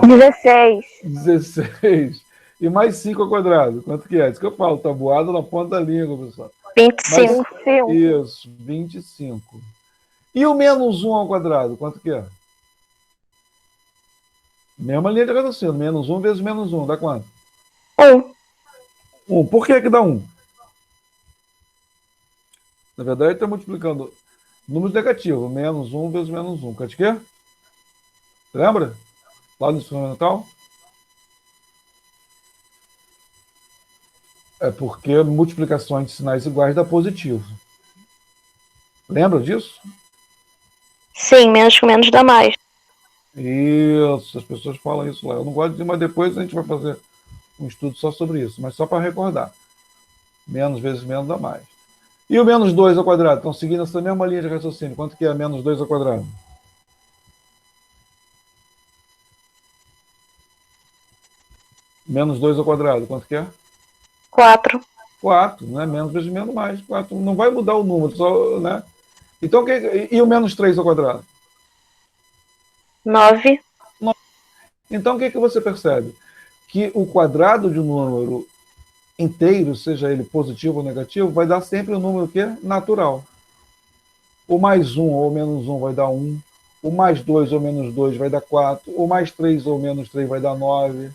16. 16. E mais 5 ao quadrado? Quanto que é? Isso que eu falo, tabuado na ponta da língua, pessoal. Mas, 25. isso, 25. E o menos 1 ao quadrado? Quanto que é? Mesma linha de raciocínio. Menos 1 vezes menos 1. Dá quanto? 1. 1. Por que dá 1? Na verdade, está multiplicando números negativos. Menos 1 vezes menos 1. Quanto que é? Lembra? Lá no instrumental? É porque multiplicações de sinais iguais dá positivo. Lembra disso? Sim, menos com menos dá mais. Isso, as pessoas falam isso lá. Eu não gosto de dizer, mas depois a gente vai fazer um estudo só sobre isso. Mas só para recordar. Menos vezes menos dá mais. E o menos 2 ao quadrado? Estão seguindo essa mesma linha de raciocínio. Quanto que é menos 2 ao quadrado? Menos 2 ao quadrado, quanto que é? 4. 4, né? Menos vezes menos mais. 4. Não vai mudar o número, só, né? Então, e o menos 3 ao quadrado? 9. Então, o que você percebe? Que o quadrado de um número inteiro, seja ele positivo ou negativo, vai dar sempre um número que natural. O mais 1 ou menos 1 vai dar 1. O mais 2 ou menos 2 vai dar 4. O mais 3 ou menos 3 vai dar 9.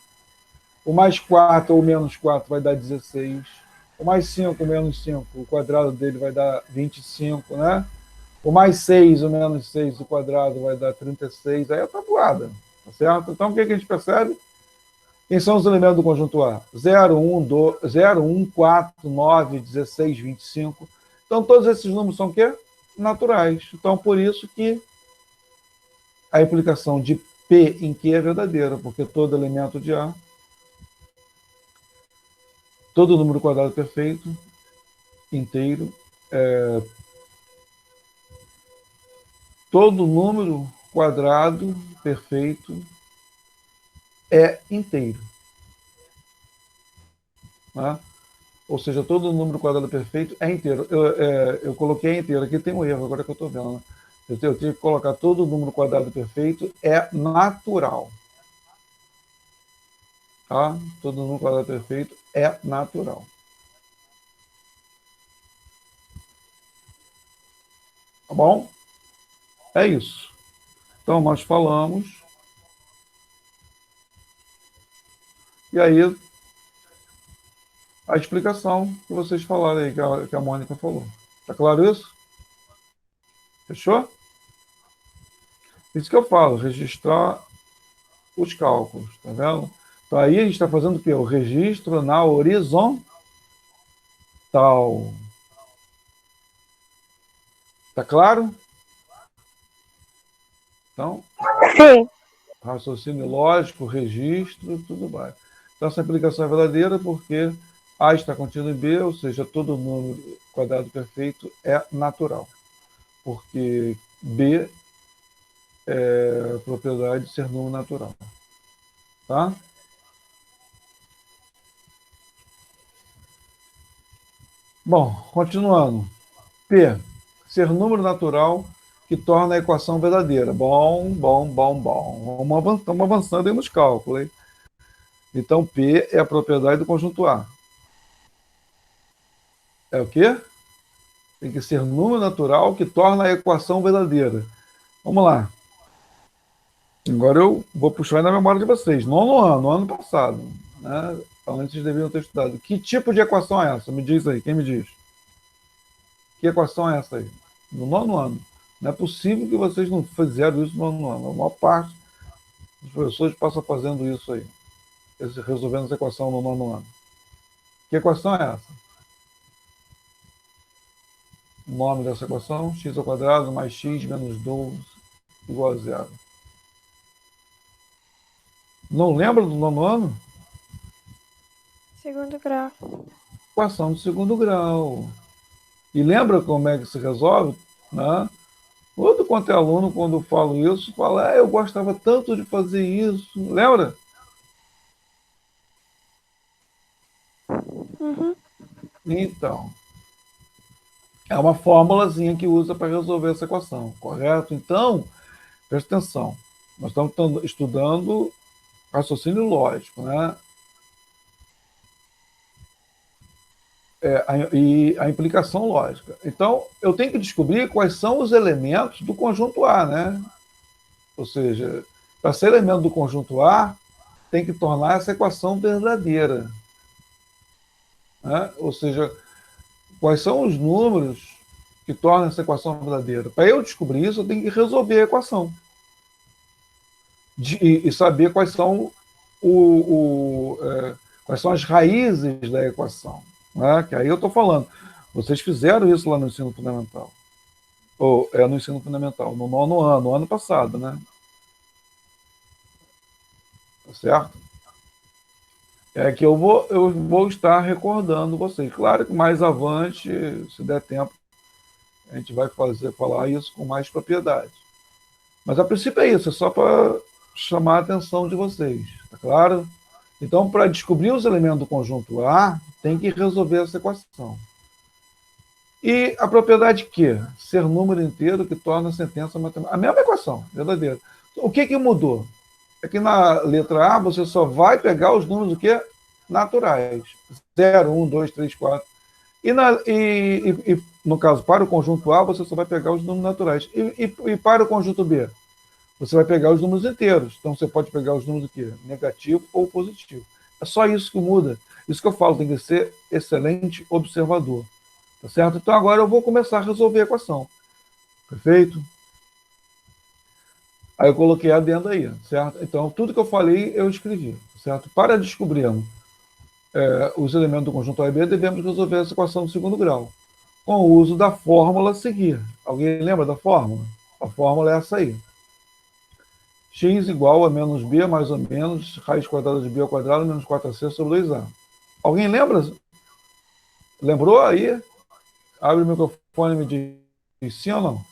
O mais 4 ou menos 4 vai dar 16. O mais 5 ou menos 5, o quadrado dele vai dar 25, né? O mais 6 ou menos 6, o quadrado vai dar 36. Aí é tabuada, tá certo? Então, o que a gente percebe? Quem são os elementos do conjunto A? 0, 1, 2, 0, 1, 4, 9, 16, 25. Então, todos esses números são o quê? Naturais. Então, por isso que a implicação de P em Q é verdadeira, porque todo elemento de A, todo número quadrado perfeito, inteiro, todo número quadrado perfeito é inteiro. Né? Ou seja, todo número quadrado perfeito é inteiro. Eu coloquei inteiro, aqui tem um erro, agora que eu estou vendo. Né? Eu tenho que colocar todo número quadrado perfeito é natural. Tá? Todo número quadrado perfeito é natural. Tá bom? É isso. Então, nós falamos, e aí a explicação que vocês falaram aí, que a Mônica falou. Tá claro isso? Fechou? Isso que eu falo, registrar os cálculos, tá vendo? Então aí a gente está fazendo o quê? O registro na horizontal. Tá claro? Então, Sim. raciocínio lógico, registro, tudo vai. Então, essa aplicação é verdadeira porque A está contido em B, ou seja, todo número quadrado perfeito é natural. Porque B é propriedade de ser número natural. Tá? Bom, continuando. P, ser número natural que torna a equação verdadeira. Bom, bom, bom, bom. Estamos avançando aí nos cálculos. Hein? Então, P é a propriedade do conjunto A. É o quê? Tem que ser número natural que torna a equação verdadeira. Vamos lá. Agora eu vou puxar aí na memória de vocês. No ano passado. Né? Antes vocês deviam ter estudado. Que tipo de equação é essa? Me diz aí, quem me diz? Que equação é essa aí? No nono ano. Não é possível que vocês não fizeram isso no nono ano. A maior parte dos professores passa fazendo isso aí. Resolvendo essa equação no nono ano. Que equação é essa? O nome dessa equação? X ao quadrado mais x menos 12 igual a zero. Não lembra do nono ano? Segundo grau. Equação de segundo grau. E lembra como é que se resolve? Né? Todo quanto é aluno, quando eu falo isso, fala, eu gostava tanto de fazer isso. Lembra? Uhum. Então, é uma fórmulazinha que usa para resolver essa equação, correto? Então, presta atenção. Nós estamos estudando raciocínio lógico, né? E a implicação lógica. Então, eu tenho que descobrir quais são os elementos do conjunto A, né? Ou seja, para ser elemento do conjunto A, tem que tornar essa equação verdadeira. Né? Ou seja, quais são os números que tornam essa equação verdadeira? Para eu descobrir isso, eu tenho que resolver a equação. E saber quais são as raízes da equação. Né? Que aí eu estou falando. Vocês fizeram isso lá no ensino fundamental. Ou no ensino fundamental, no nono ano, no ano passado, né? Tá certo? É que eu vou estar recordando vocês. Claro que mais avante, se der tempo, a gente vai falar isso com mais propriedade. Mas a princípio é isso, é só para chamar a atenção de vocês, tá claro? Então, para descobrir os elementos do conjunto A, tem que resolver essa equação. E a propriedade Q, ser número inteiro que torna a sentença matemática. A mesma equação, verdadeira. O que mudou? É que na letra A você só vai pegar os números do quê? Naturais. 0, 1, 2, 3, 4. E no caso, para o conjunto A, você só vai pegar os números naturais. E para o conjunto B? Você vai pegar os números inteiros. Então você pode pegar os números do quê? Negativo ou positivo. É só isso que muda. Isso que eu falo, tem que ser excelente observador. Tá certo? Então agora eu vou começar a resolver a equação. Perfeito? Aí eu coloquei adendo aí, certo? Então tudo que eu falei eu escrevi, certo? Para descobrirmos os elementos do conjunto A e B, devemos resolver essa equação do segundo grau, com o uso da fórmula a seguir. Alguém lembra da fórmula? A fórmula é essa aí. X igual a menos B mais ou menos raiz quadrada de B ao quadrado menos 4AC sobre 2A. Alguém lembra? Lembrou aí? Abre o microfone e me diz sim ou não.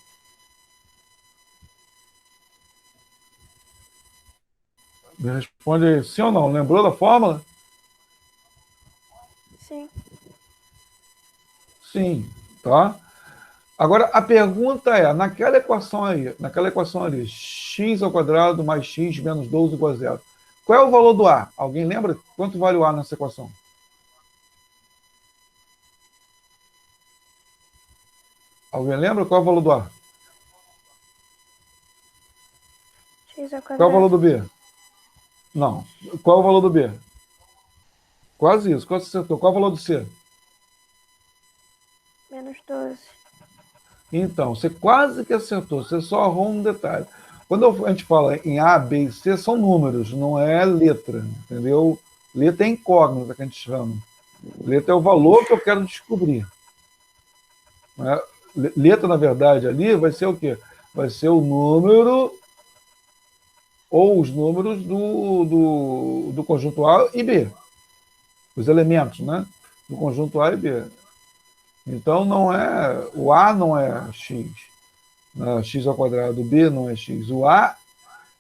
Me responde sim ou não. Lembrou da fórmula? Sim. Sim, tá? Agora a pergunta é, naquela equação ali, x ao quadrado mais x menos 12 igual a zero. Qual é o valor do A? Alguém lembra? Quanto vale o A nessa equação? Alguém lembra qual é o valor do A? X ao Qual é o valor quadrado. do B? Não. Qual é o valor do B? Quase isso. Quase acertou. Qual é o valor do C? Menos 12. Então, você quase que acertou. Você só errou um detalhe. Quando a gente fala em A, B e C, são números, não é letra, entendeu? Letra é incógnita que a gente chama. Letra é o valor que eu quero descobrir. Né? Letra, na verdade, ali vai ser o quê? Vai ser o número ou os números do conjunto A e B. Os elementos, né? Do conjunto A e B. Então, o A não é x, né? X ao quadrado, o B não é x. O A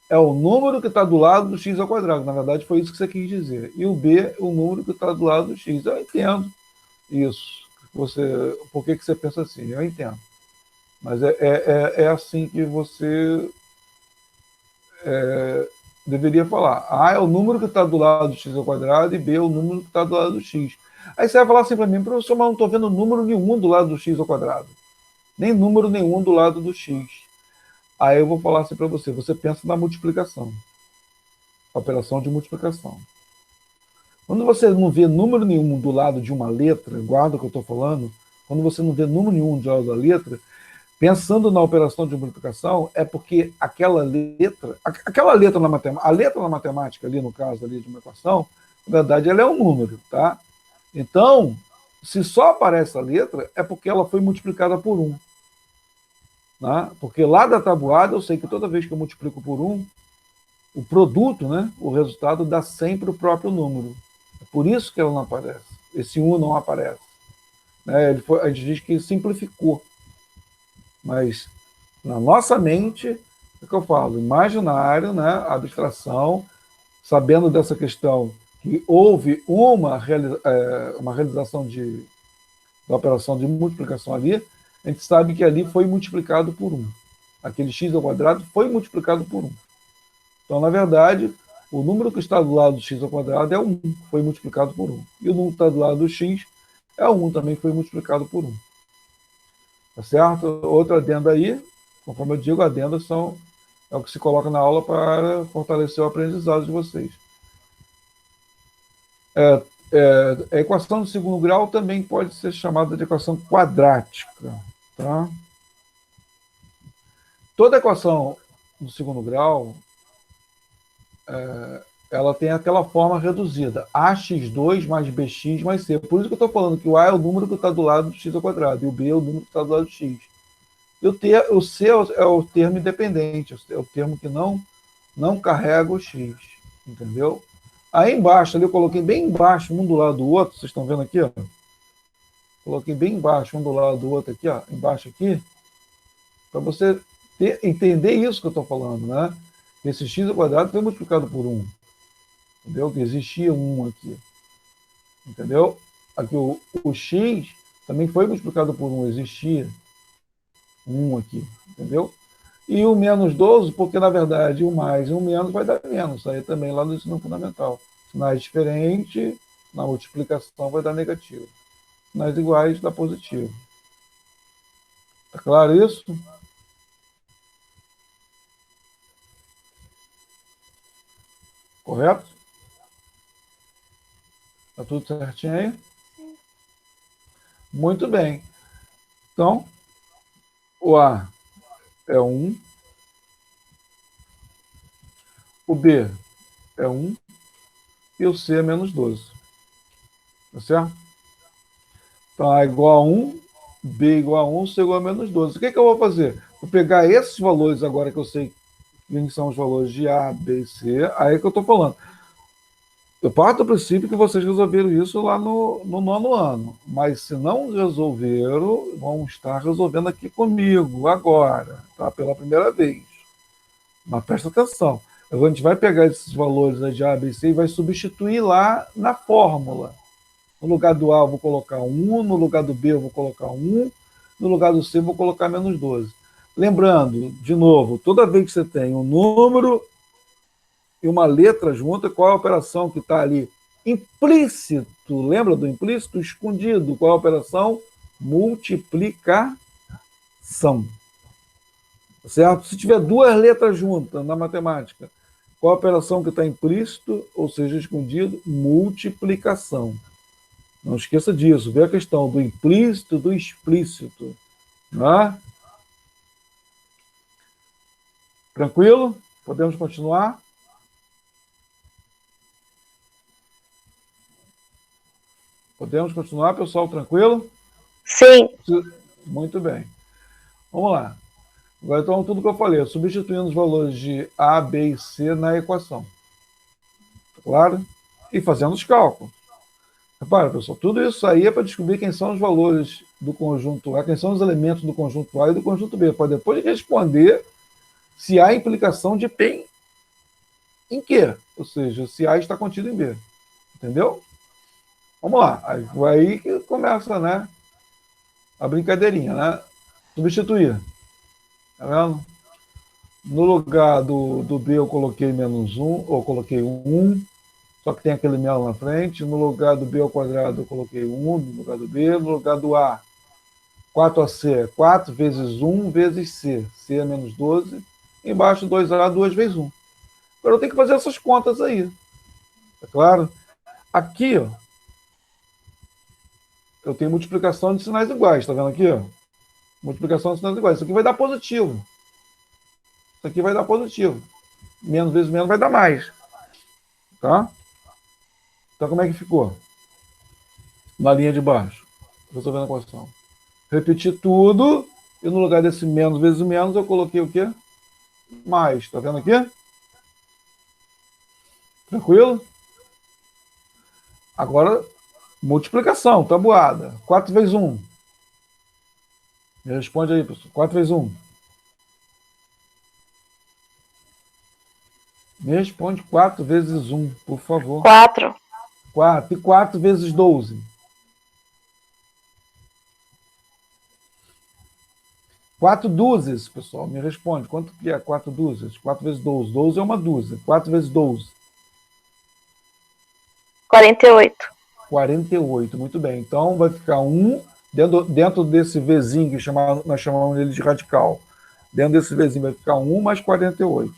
é o número que está do lado do x ao quadrado. Na verdade, foi isso que você quis dizer. E o B é o número que está do lado do x. Eu entendo isso. Por que você pensa assim? Eu entendo. Mas é assim que você deveria falar. A é o número que está do lado do x ao quadrado e B é o número que está do lado do x. Aí você vai falar assim para mim, professor, mas não estou vendo número nenhum do lado do x ao quadrado. Nem número nenhum do lado do x. Aí eu vou falar assim para você, você pensa na multiplicação. Operação de multiplicação. Quando você não vê número nenhum do lado de uma letra, guarda o que eu estou falando, quando você não vê número nenhum do lado da letra, pensando na operação de multiplicação, é porque aquela letra na matemática, a letra na matemática ali, no caso ali de uma equação, na verdade ela é um número, tá? Então, se só aparece a letra, é porque ela foi multiplicada por 1. Né? Porque lá da tabuada eu sei que toda vez que eu multiplico por 1, o produto, né, o resultado dá sempre o próprio número. É por isso que ela não aparece. Esse 1 não aparece. Né? A gente diz que simplificou. Mas na nossa mente, o que eu falo? Imaginário, né? Abstração, sabendo dessa questão que houve uma realização da operação de multiplicação ali, a gente sabe que ali foi multiplicado por 1. Aquele x ao quadrado foi multiplicado por 1. Então, na verdade, o número que está do lado do x ao quadrado é 1, foi multiplicado por 1. E o número que está do lado do x é 1, também foi multiplicado por 1. Tá certo? Outra adenda aí, conforme eu digo, adendas é o que se coloca na aula para fortalecer o aprendizado de vocês. A equação de segundo grau também pode ser chamada de equação quadrática. Tá? Toda equação do segundo grau ela tem aquela forma reduzida, ax2 mais bx mais c. Por isso que eu estou falando que o a é o número que está do lado do x ao quadrado, e o b é o número que está do lado do x. E o c é o termo independente, é o termo que não carrega o x, entendeu? Aí embaixo, ali eu coloquei bem embaixo, um do lado do outro, vocês estão vendo aqui, ó? Coloquei bem embaixo, um do lado do outro aqui, ó, embaixo aqui, para você entender isso que eu estou falando, né? Esse x ao quadrado foi multiplicado por 1. Entendeu? Que existia 1 aqui. Entendeu? Aqui o x também foi multiplicado por 1, existia 1 aqui. Entendeu? E o menos 12, porque na verdade o mais e o menos vai dar menos. Isso aí também lá no ensino fundamental. Sinais diferentes, na multiplicação vai dar negativo. Sinais iguais dá positivo. Tá claro isso? Correto? Tá tudo certinho aí? Sim. Muito bem. Então, o A é 1, o B é 1 e o C é menos 12. Tá certo? Então, A igual a 1, B igual a 1, C igual a menos 12. O que eu vou fazer? Vou pegar esses valores agora que eu sei quem são os valores de A, B e C, aí que eu estou falando. Eu parto do princípio que vocês resolveram isso lá no nono ano, mas se não resolveram, vão estar resolvendo aqui comigo agora, tá? Pela primeira vez. Mas presta atenção. A gente vai pegar esses valores de A, B e C e vai substituir lá na fórmula. No lugar do A eu vou colocar 1, no lugar do B eu vou colocar 1, no lugar do C eu vou colocar menos 12. Lembrando, de novo, toda vez que você tem um número e uma letra junto, qual é a operação que está ali? Implícito, lembra do implícito? Escondido. Qual é a operação? Multiplicação. certo? Se tiver duas letras juntas na matemática, qual a operação que está implícito, ou seja, escondido? Multiplicação. Não esqueça disso. Vê a questão do implícito e do explícito. Né? Tranquilo? Podemos continuar? Podemos continuar, pessoal? Tranquilo? Sim. Muito bem. Vamos lá. Agora, então, tudo que eu falei, substituindo os valores de A, B e C na equação. Claro? E fazendo os cálculos. Repara, pessoal, tudo isso aí é para descobrir quem são os valores do conjunto A, quem são os elementos do conjunto A e do conjunto B, para depois responder se há implicação de P em quê? Ou seja, se A está contido em B. Entendeu? Vamos lá. Aí que começa, né, a brincadeirinha, né? Substituir. Tá vendo? No lugar do B eu coloquei menos 1, ou coloquei 1, só que tem aquele mel na frente. No lugar do B ao quadrado eu coloquei 1, no lugar do B. No lugar do A, 4AC é 4 vezes 1 vezes C. C é menos 12. Embaixo 2A, 2 vezes 1. Agora eu tenho que fazer essas contas aí. Tá claro? Aqui, ó, eu tenho multiplicação de sinais iguais. Tá vendo aqui? Ó? Multiplicação de sinais iguais. Isso aqui vai dar positivo. Isso aqui vai dar positivo. Menos vezes menos vai dar mais. Tá? Então, como é que ficou? Na linha de baixo. Resolvendo a equação. Repetir tudo. E no lugar desse menos vezes menos, eu coloquei o quê? Mais. Tá vendo aqui? Tranquilo? Agora, multiplicação, tabuada. 4 vezes 1. Me responde aí, pessoal. 4 vezes 1. Me responde 4 vezes 1, por favor. 4. 4. E 4 vezes 12. 4 dúzias, pessoal. Me responde. Quanto que é 4 dúzias? 4 vezes 12. 12 é uma dúzia. 4 vezes 12. 48. 48. Muito bem. Então, vai ficar 1 dentro desse Vzinho que nós chamamos ele de radical. Dentro desse Vzinho vai ficar 1 mais 48.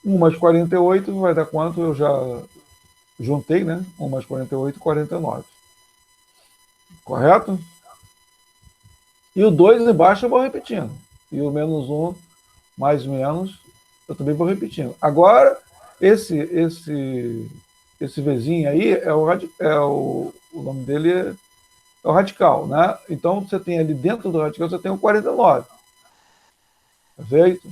1 mais 48 vai dar quanto? Eu já juntei, né? 1 mais 48, 49. Correto? E o 2 embaixo eu vou repetindo. E o menos 1 mais menos eu também vou repetindo. Agora, esse Vzinho aí o nome dele é o radical, né? Então, você tem ali dentro do radical, você tem o 49. Perfeito?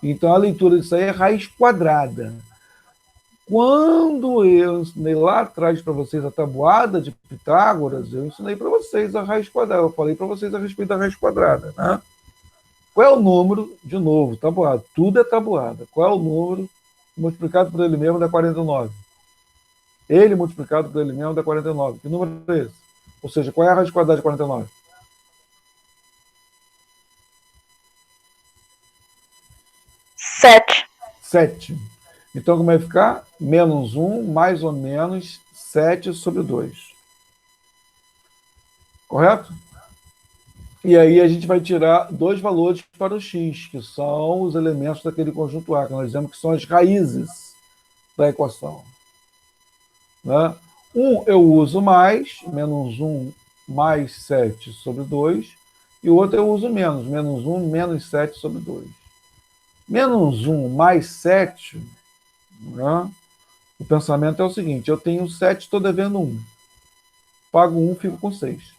Então, a leitura disso aí é raiz quadrada. Quando eu ensinei lá atrás para vocês a tabuada de Pitágoras, eu ensinei para vocês a raiz quadrada. Eu falei para vocês a respeito da raiz quadrada. Né? Qual é o número, de novo, tabuada? Tudo é tabuada. Qual é o número multiplicado por ele mesmo dá 49? Ele multiplicado por ele mesmo dá 49. Que número é esse? Ou seja, qual é a raiz quadrada de 49? 7. 7. Então, como vai ficar? Menos 1, mais ou menos 7 sobre 2. Correto? E aí a gente vai tirar dois valores para o x, que são os elementos daquele conjunto A, que nós dizemos que são as raízes da equação. Né? Um eu uso mais, menos 1 mais 7 sobre 2, e o outro eu uso menos, menos 1 menos 7 sobre 2. Menos 1 mais 7, né? O pensamento é o seguinte, eu tenho 7, estou devendo 1. Pago 1, fico com 6.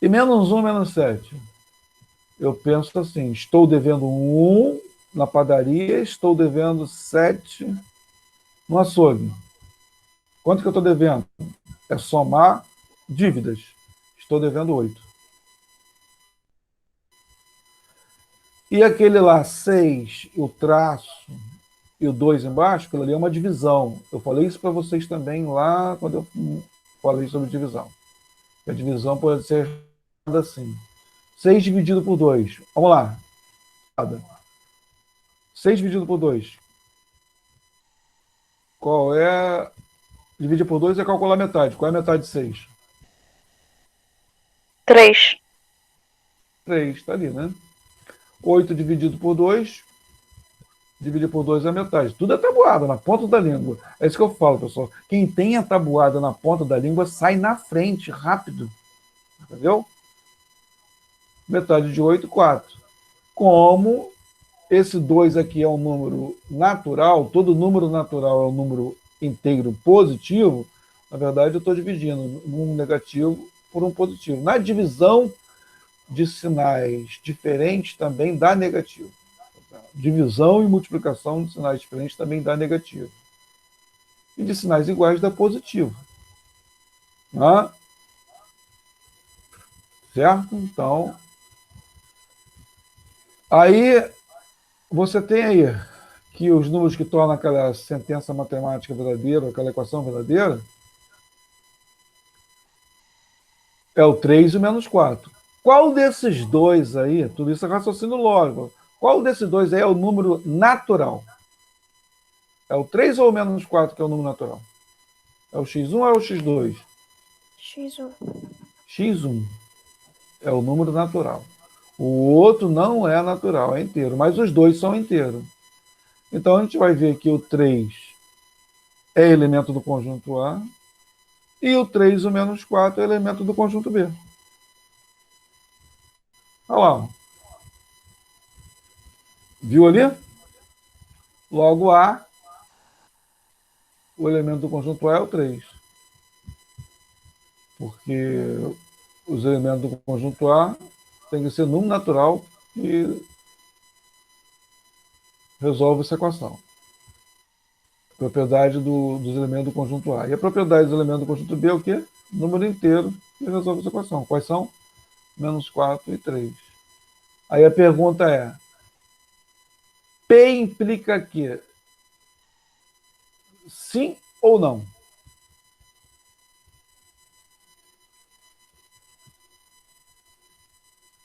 E menos 1 menos 7. Eu penso assim, estou devendo 1 na padaria, estou devendo 7 no açougue. Quanto que eu estou devendo? É somar dívidas. Estou devendo 8. E aquele lá, 6, o traço e o 2 embaixo, aquilo ali é uma divisão. Eu falei isso para vocês também lá quando eu falei sobre divisão. A divisão pode ser assim. 6 dividido por 2. Vamos lá. 6 dividido por 2. Qual é? Dividir por 2 é calcular metade. Qual é a metade de 6? 3. 3, está ali, né? 8 dividido por 2, dividir por 2 é a metade. Tudo é tabuada, na ponta da língua. É isso que eu falo, pessoal. Quem tem a tabuada na ponta da língua sai na frente, rápido. Entendeu? Metade de 8, 4. Como esse 2 aqui é um número natural, todo número natural é um número inteiro positivo, na verdade eu estou dividindo um negativo por um positivo. Na divisão de sinais diferentes também dá negativo. Divisão e multiplicação de sinais diferentes também dá negativo. E de sinais iguais dá positivo. Né? Certo? Então, aí você tem aí que os números que tornam aquela sentença matemática verdadeira, aquela equação verdadeira, é o 3 e o menos 4. Qual desses dois aí, tudo isso é raciocínio lógico, qual desses dois aí é o número natural? É o 3 ou o menos 4 que é o número natural? É o x1 ou é o x2? X1. X1 é o número natural. O outro não é natural, é inteiro, mas os dois são inteiros. Então a gente vai ver que o 3 é elemento do conjunto A e o 3, o menos 4, é elemento do conjunto B. Olha lá. Viu ali? Logo A, o elemento do conjunto A é o 3. Porque os elementos do conjunto A têm que ser número natural e resolve essa equação. Propriedade dos elementos do conjunto A. E a propriedade dos elementos do conjunto B é o quê? Número inteiro e resolve essa equação. Quais são? Menos 4 e 3. Aí a pergunta é, P implica que sim ou não?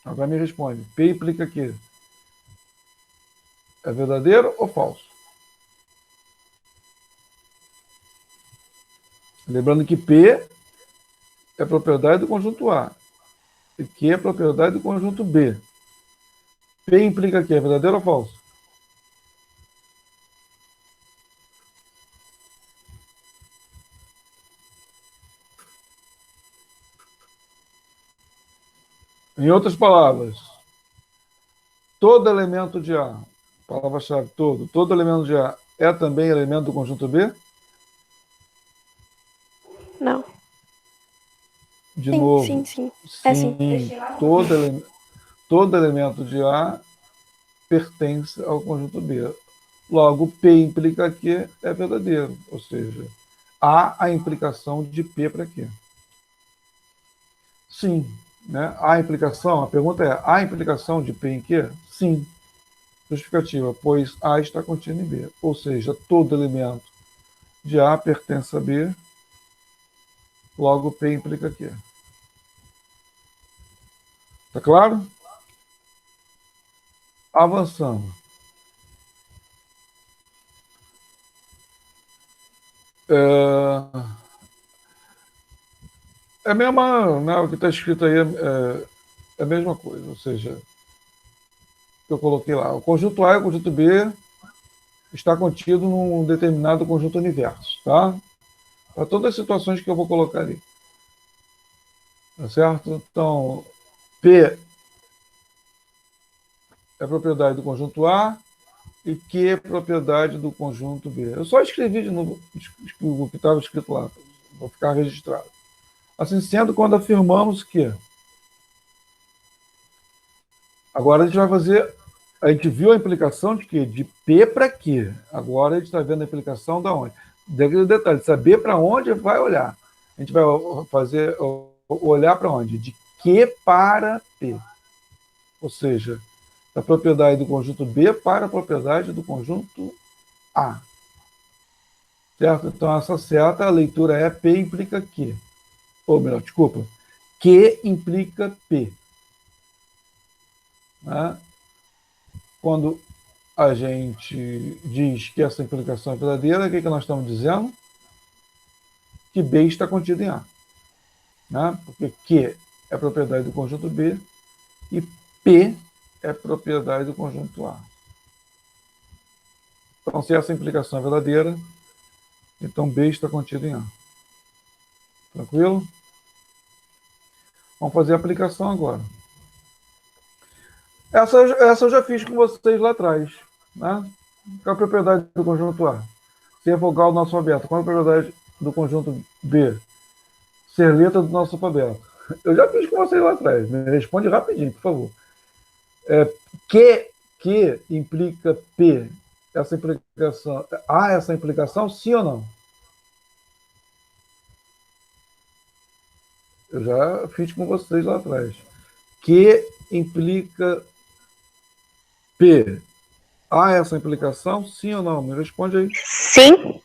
Agora me responde. P implica que é verdadeiro ou falso? Lembrando que P é propriedade do conjunto A e Q é propriedade do conjunto B. P implica que é verdadeiro ou falso? Em outras palavras, todo elemento de A, palavra-chave todo elemento de A é também elemento do conjunto B? Não. De Sim, novo, sim, sim. É sim. todo elemento de A pertence ao conjunto B. Logo, P implica que é verdadeiro, ou seja, há a implicação de P para Q. Sim. Né? Há implicação? A pergunta é, há implicação de P em Q? Sim. Justificativa, pois A está contido em B. Ou seja, todo elemento de A pertence a B, logo P implica Q. Tá claro? Avançando. É a mesma, né, o que está escrito aí é a mesma coisa, ou seja, que eu coloquei lá. O conjunto A e o conjunto B está contido num determinado conjunto universo, tá? Para todas as situações que eu vou colocar ali. Tá certo? Então, P é propriedade do conjunto A e Q é propriedade do conjunto B. Eu só escrevi de novo o que estava escrito lá, vou ficar registrado. Assim sendo, quando afirmamos que... Agora a gente vai fazer... A gente viu a implicação de quê? De P para Q. Agora a gente está vendo a implicação da onde? Daquele detalhe, saber para onde vai olhar. A gente vai fazer olhar para onde? De Q para P. Ou seja, da propriedade do conjunto B para a propriedade do conjunto A. Certo? Então, essa seta, a leitura é P implica Q. Ou melhor, desculpa, Q implica P. Né? Quando a gente diz que essa implicação é verdadeira, o que nós estamos dizendo? Que B está contido em A. Né? Porque Q é propriedade do conjunto B e P é propriedade do conjunto A. Então, se essa implicação é verdadeira, então B está contido em A. Tranquilo? Vamos fazer a aplicação agora. Essa eu já fiz com vocês lá atrás. Né? Qual é a propriedade do conjunto A? Ser vogal do nosso alfabeto. Qual é a propriedade do conjunto B? Ser letra do nosso alfabeto. Eu já fiz com vocês lá atrás. Me responde rapidinho, por favor. Que implica P? Essa implicação. Há essa implicação, sim ou não? Eu já fiz com vocês lá atrás. Que implica P? Há essa implicação, sim ou não? Me responde aí. Sim.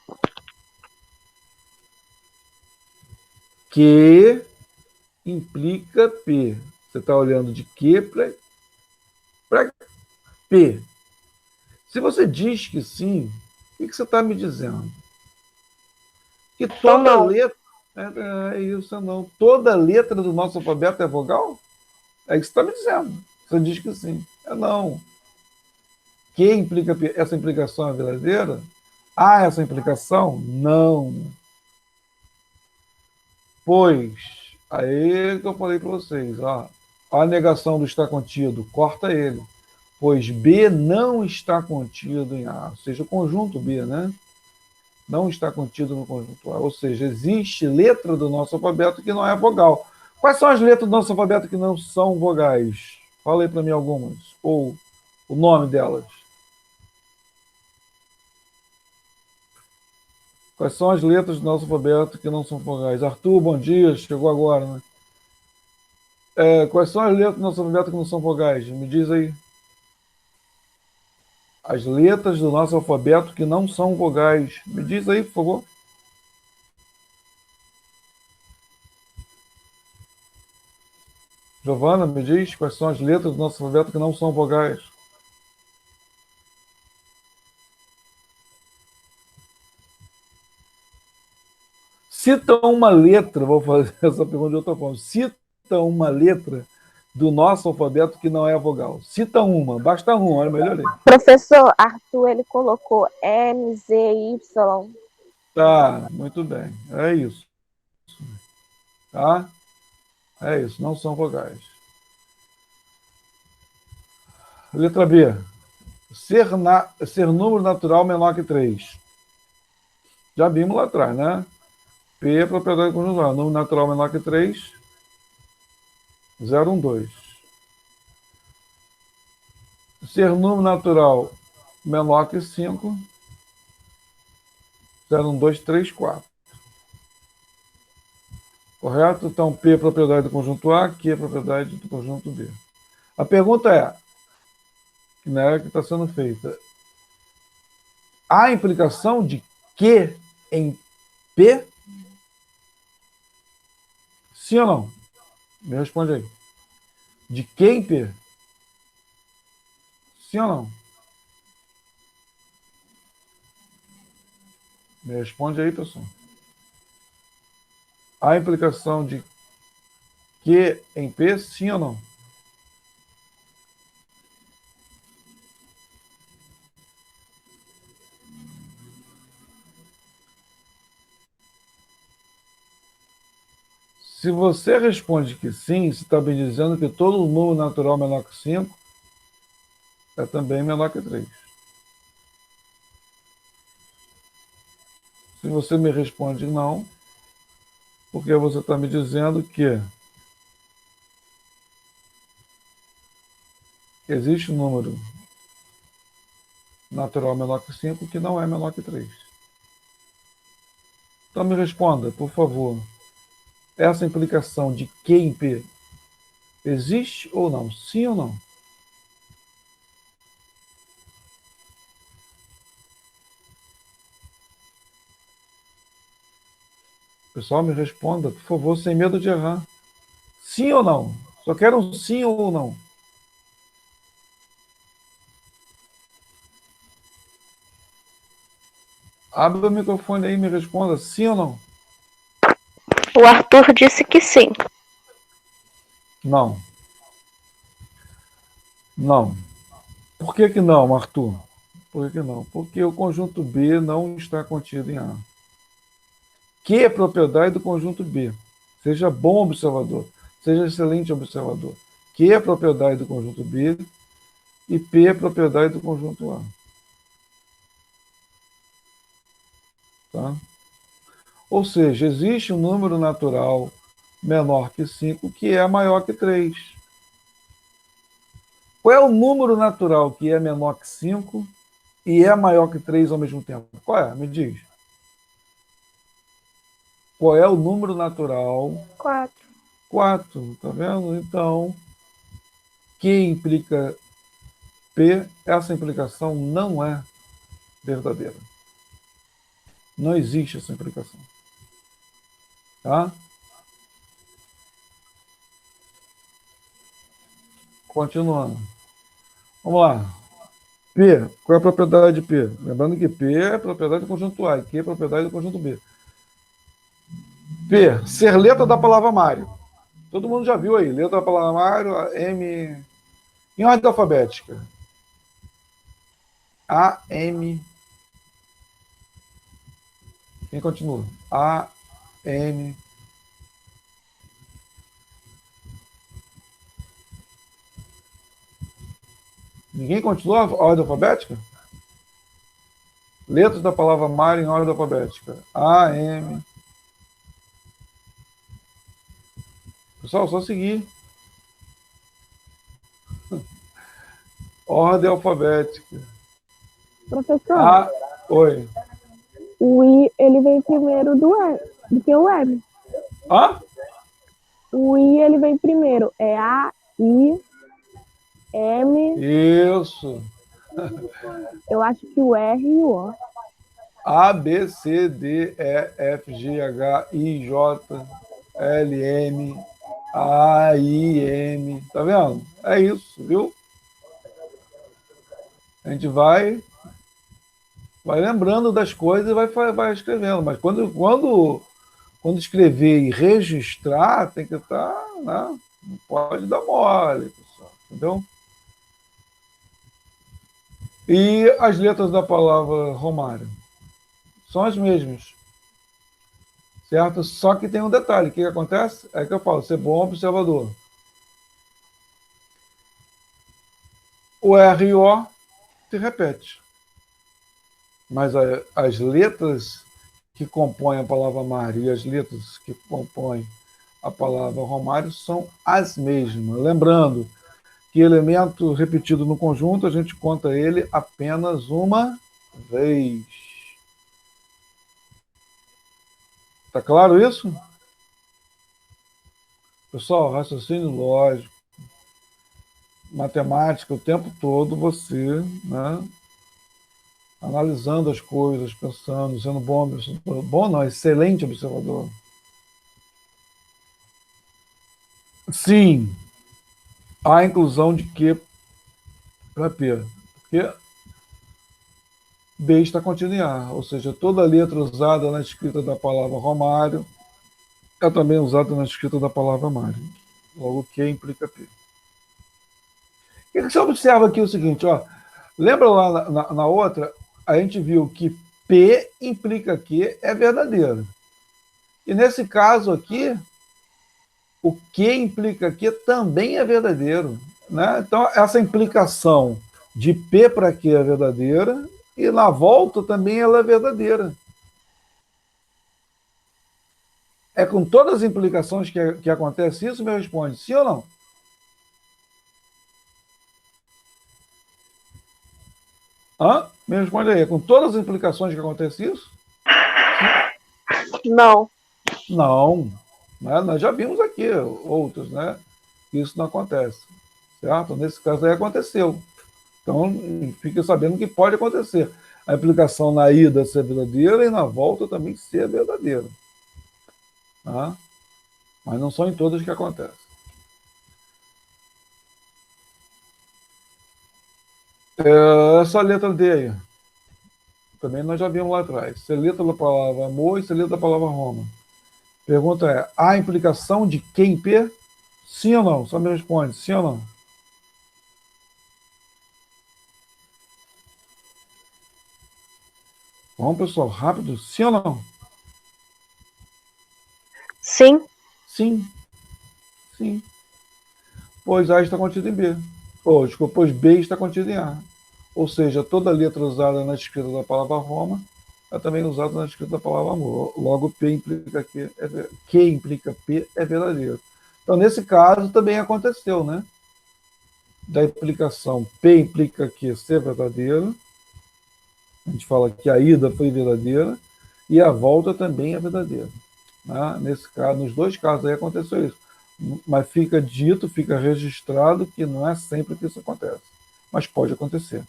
Que implica P. Você está olhando de que para P. Se você diz que sim, o que você está me dizendo? Que toda letra... É isso, não. Toda letra do nosso alfabeto é vogal? É isso que você está me dizendo. Você diz que sim. É não. Que implica P? Essa implicação é verdadeira? Há essa implicação? Não. Pois, aí que eu falei para vocês, ó, a negação do está contido, corta ele. Pois B não está contido em A, ou seja, o conjunto B, né? Não está contido no conjunto A, ou seja, existe letra do nosso alfabeto que não é vogal. Quais são as letras do nosso alfabeto que não são vogais? Fala aí para mim algumas, ou o nome delas. Quais são as letras do nosso alfabeto que não são vogais? Arthur, bom dia, chegou agora, né? Quais são as letras do nosso alfabeto que não são vogais? Me diz aí. As letras do nosso alfabeto que não são vogais. Me diz aí, por favor. Giovana, me diz quais são as letras do nosso alfabeto que não são vogais. Cita uma letra, vou fazer essa pergunta de outra forma. Cita uma letra do nosso alfabeto que não é vogal. Cita uma, basta uma, olha, melhorei. Professor, Arthur, ele colocou M, Z, Y. Tá, muito bem. É isso. Tá? É isso, não são vogais. Letra B. Ser número natural menor que 3. Já vimos lá atrás, né? P é propriedade conjuntual. Número natural menor que 3. 0, 1, 2. Ser número natural menor que 5. 0, 1, 2, 3, 4. Correto? Então, P é propriedade do conjunto A, Q é propriedade do conjunto B. A pergunta é, né, que está sendo feita, há implicação de Q em P? Sim ou não? Me responde aí. De Q em P? Sim ou não? Me responde aí, pessoal. Há implicação de Q em P? Sim ou não? Se você responde que sim, você está me dizendo que todo número natural menor que 5 é também menor que 3. Se você me responde não, porque você está me dizendo que existe um número natural menor que 5 que não é menor que 3. Então me responda, por favor, essa implicação de Q em P existe ou não? Sim ou não? Pessoal, me responda, por favor, sem medo de errar. Sim ou não? Só quero um sim ou não. Abra o microfone aí e me responda, sim ou não? O Arthur disse que sim. Não. Não. Por que que não, Arthur? Por que que não? Porque o conjunto B não está contido em A. Que é propriedade do conjunto B. Seja bom observador, seja excelente observador. Que é propriedade do conjunto B e P é propriedade do conjunto A. Tá? Ou seja, existe um número natural menor que 5 que é maior que 3. Qual é o número natural que é menor que 5 e é maior que 3 ao mesmo tempo? Qual é? Me diz. Qual é o número natural? 4. 4, tá vendo? Então, que implica P, essa implicação não é verdadeira. Não existe essa implicação. Tá? Continuando. Vamos lá. P, qual é a propriedade de P? Lembrando que P é propriedade do conjunto A e Q é propriedade do conjunto B. P, ser letra da palavra Mário. Todo mundo já viu aí, letra da palavra Mário, M, em ordem alfabética. A, M. Quem continua? A, M. Ninguém continua a ordem alfabética? Letras da palavra Mário em ordem alfabética. A, M. Pessoal, só seguir. Ordem alfabética. Professor, A, oi. o I ele vem primeiro do que o M. Hã? O I ele vem primeiro. É A, I, M. Isso. Eu acho que o R e o O. A, B, C, D, E, F, G, H, I, J, L, M, A, I, M. Tá vendo? É isso, viu? A gente vai lembrando das coisas e vai escrevendo. Mas quando escrever e registrar, tem que estar, né? Não pode dar mole, pessoal. Entendeu? E as letras da palavra Romário são as mesmas. Certo? Só que tem um detalhe. O que acontece? É que eu falo, ser bom observador. O R e o O se repete. Mas as letras que compõem a palavra Mário e as letras que compõem a palavra Romário são as mesmas. Lembrando que elemento repetido no conjunto, a gente conta ele apenas uma vez. Tá claro isso? Pessoal, raciocínio lógico, matemática, o tempo todo você, né, analisando as coisas, pensando, sendo bom observador. Bom não, excelente observador. Sim, há inclusão de Q para P. Porque B está contida em A, ou seja, toda letra usada na escrita da palavra Romário é também usada na escrita da palavra Mário. Logo, Q implica P. E você observa aqui o seguinte, ó, lembra lá na outra, a gente viu que P implica Q é verdadeiro. E nesse caso aqui, o Q implica Q também é verdadeiro. Né? Então, essa implicação de P para Q é verdadeira e na volta também ela é verdadeira. É com todas as implicações que acontece isso, me responde, sim ou não? Hã? Me responde aí, é com todas as implicações que acontece isso? Não. Não. Né? Nós já vimos aqui outros, né? Que isso não acontece. Certo? Nesse caso aí aconteceu. Então, fique sabendo que pode acontecer. A implicação na ida ser verdadeira e na volta também ser verdadeira. Tá? Mas não são em todas que acontece. Essa letra D aí. Também nós já vimos lá atrás. Se é letra da palavra amor e se é letra da palavra Roma. Pergunta é, há implicação de Q em P? Sim ou não? Só me responde, sim ou não? Vamos, pessoal, rápido. Sim ou não? Sim. Sim. Sim. Pois A está contida em B. Ou, desculpa, pois B está contida em A. Ou seja, toda letra usada na escrita da palavra Roma é também usada na escrita da palavra amor. Logo, Q implica P é verdadeiro. Então, nesse caso, também aconteceu, né? Da implicação P implica Q ser verdadeiro. A gente fala que a ida foi verdadeira e a volta também é verdadeira. Né? Nesse caso, nos dois casos aí aconteceu isso. Mas fica dito, fica registrado que não é sempre que isso acontece. Mas pode acontecer.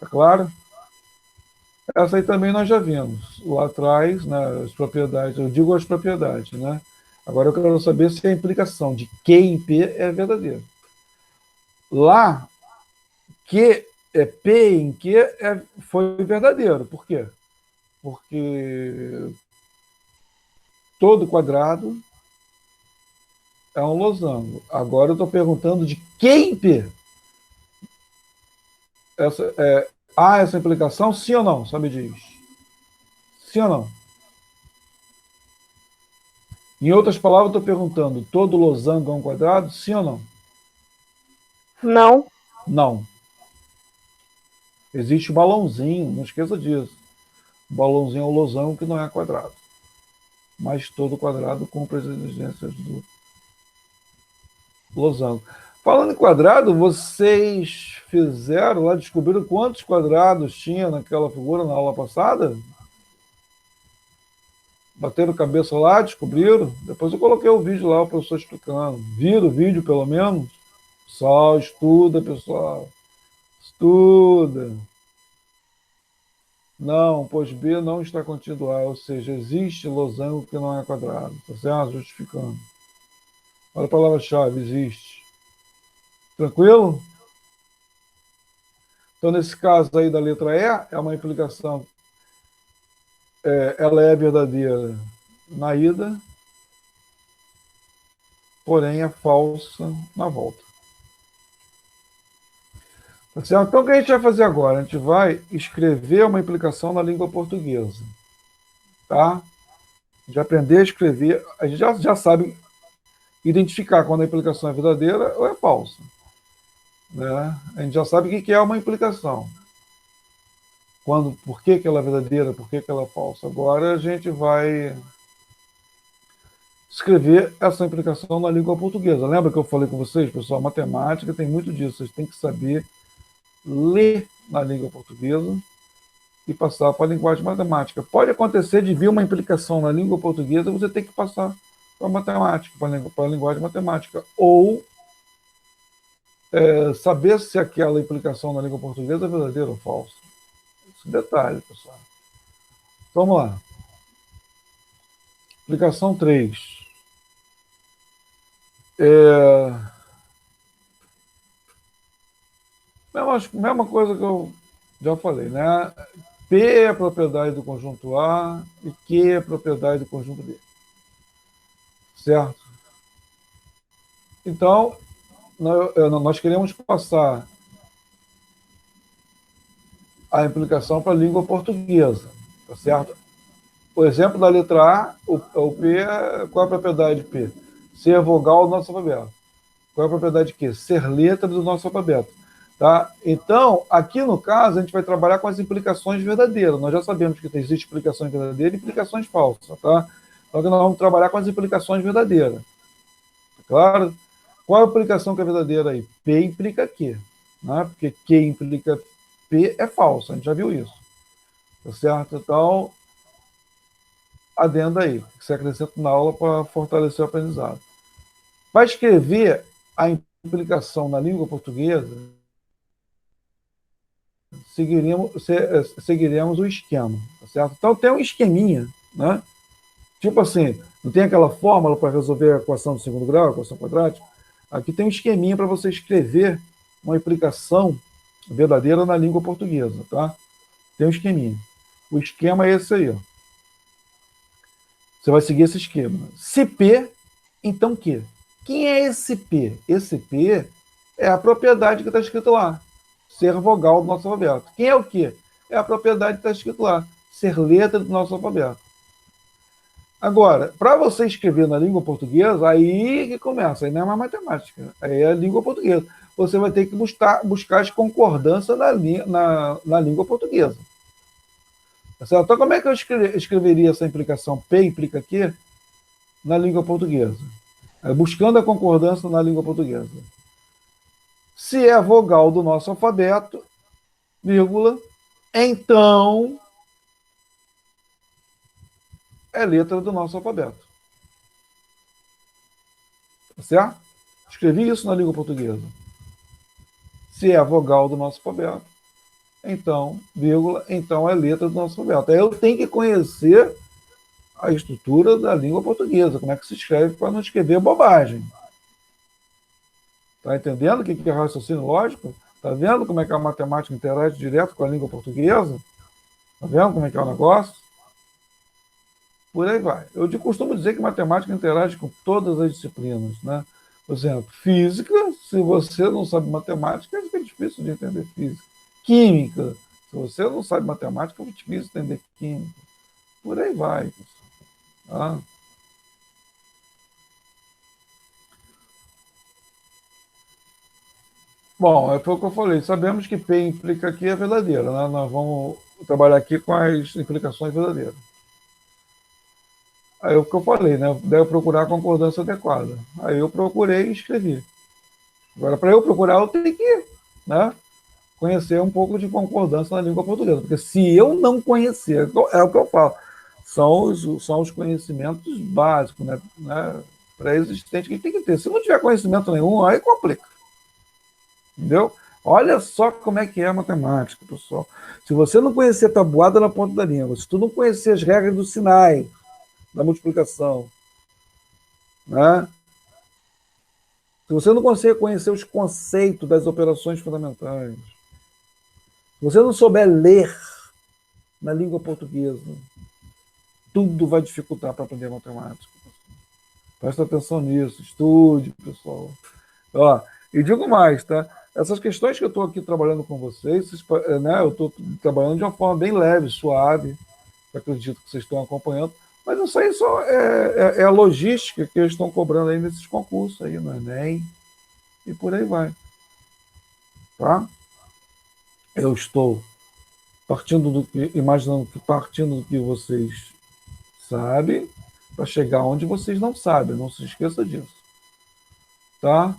Tá claro? Essa aí também nós já vimos. Lá atrás, né, as propriedades, eu digo as propriedades, né? Agora eu quero saber se a implicação de Q em P é verdadeira. Lá, Q é P em Q foi verdadeiro. Por quê? Porque todo quadrado é um losango. Agora eu estou perguntando de Q em P. Há essa implicação, sim ou não? Só me diz. Sim ou não? Em outras palavras, estou perguntando, todo losango é um quadrado? Sim ou não? Não. Não. Existe o balãozinho, não esqueça disso. O balãozinho é um losango que não é quadrado. Mas todo quadrado cumpre as exigências do losango. Falando em quadrado, vocês fizeram lá, descobriram quantos quadrados tinha naquela figura na aula passada? Bateram cabeça lá, descobriram? Depois eu coloquei o vídeo lá, o professor explicando. Viram o vídeo, pelo menos? Pessoal, estuda, pessoal. Estuda. Não, pois B não está contido A, ou seja, existe losango que não é quadrado. Tá certo? Justificando. Olha a palavra-chave, existe. Tranquilo? Então, nesse caso aí da letra E, é uma implicação, ela é verdadeira na ida, porém é falsa na volta. Tá certo? Então, o que a gente vai fazer agora? A gente vai escrever uma implicação na língua portuguesa. Tá? De aprender a escrever, a gente já sabe identificar quando a implicação é verdadeira ou é falsa. Né? A gente já sabe o que é uma implicação. Por que ela é verdadeira, por que ela é falsa. Agora a gente vai escrever essa implicação na língua portuguesa. Lembra que eu falei com vocês, pessoal? Matemática tem muito disso. Vocês têm que saber ler na língua portuguesa e passar para a linguagem matemática. Pode acontecer de vir uma implicação na língua portuguesa e você tem que passar para a matemática, para a linguagem matemática. Ou saber se aquela implicação na língua portuguesa é verdadeira ou falsa. Esse detalhe, pessoal. Então, vamos lá. Implicação 3. Mesma coisa que eu já falei, né? P é propriedade do conjunto A e Q é propriedade do conjunto B. Certo? Então, nós queremos passar a implicação para a língua portuguesa. Tá certo? O exemplo da letra A, o P, qual é a propriedade de P? Ser vogal do nosso alfabeto. Qual é a propriedade de Q? Ser letra do nosso alfabeto. Tá? Então, aqui no caso, a gente vai trabalhar com as implicações verdadeiras. Nós já sabemos que existe implicações verdadeiras e implicações falsas. Tá? Então, nós vamos trabalhar com as implicações verdadeiras. Tá claro? Qual é a implicação que é verdadeira aí? P implica Q. Né? Porque Q implica P é falso. A gente já viu isso. Tá certo? Então, adenda aí, que você acrescenta na aula para fortalecer o aprendizado. Para escrever a implicação na língua portuguesa, seguiremos o esquema, tá certo? Então tem um esqueminha, né? Tipo assim, não tem aquela fórmula para resolver a equação do segundo grau, a equação quadrática? Aqui tem um esqueminha para você escrever uma implicação verdadeira na língua portuguesa, tá? Tem um esqueminha. O esquema é esse aí, ó. Você vai seguir esse esquema. Se P, então Q. Quem é esse P? Esse P é a propriedade que está escrito lá. Ser vogal do nosso alfabeto. Quem é o Q? é a propriedade que está escrito lá, ser letra do nosso alfabeto. Agora, para você escrever na língua portuguesa, aí que começa, aí não é mais matemática, aí é a língua portuguesa. Você vai ter que buscar as concordâncias na língua portuguesa. Então, como é que eu escreveria essa implicação P implica Q na língua portuguesa? Buscando a concordância na língua portuguesa. Se é vogal do nosso alfabeto, vírgula, então é letra do nosso alfabeto. Tá certo? Escrevi isso na língua portuguesa. Se é vogal do nosso alfabeto, então, vírgula, então é letra do nosso alfabeto. Aí eu tenho que conhecer a estrutura da língua portuguesa, como é que se escreve para não escrever bobagem. Está entendendo o que é raciocínio lógico? Está vendo como é que a matemática interage direto com a língua portuguesa? Está vendo como é que é o negócio? Por aí vai. Eu costumo dizer que matemática interage com todas as disciplinas, né? Por exemplo, física, se você não sabe matemática, fica difícil de entender física. Química, se você não sabe matemática, fica difícil de entender química. Por aí vai, pessoal. Tá? Bom, foi o que eu falei. Sabemos que P implica aqui é verdadeira, né? Nós vamos trabalhar aqui com as implicações verdadeiras. Aí o que eu falei, né? Deve procurar a concordância adequada. Aí eu procurei e escrevi. Agora, para eu procurar, eu tenho que, né, conhecer um pouco de concordância na língua portuguesa. Porque se eu não conhecer, é o que eu falo, são os conhecimentos básicos, né, pré-existentes que a gente tem que ter. Se não tiver conhecimento nenhum, aí complica. Entendeu? Olha só como é que é a matemática, pessoal. Se você não conhecer a tabuada na ponta da língua, se tu não conhecer as regras do Sinai, da multiplicação, né? Se você não conseguir conhecer os conceitos das operações fundamentais, se você não souber ler na língua portuguesa, tudo vai dificultar para aprender matemática. Presta atenção nisso, estude, pessoal. Ó, e digo mais, tá? Essas questões que eu estou aqui trabalhando com vocês, né, eu estou trabalhando de uma forma bem leve, suave, acredito que vocês estão acompanhando, mas isso aí só é a logística que eles estão cobrando aí nesses concursos aí, no Enem, e por aí vai. Tá? Eu estou imaginando que partindo do que vocês sabem, para chegar onde vocês não sabem, não se esqueça disso. Tá?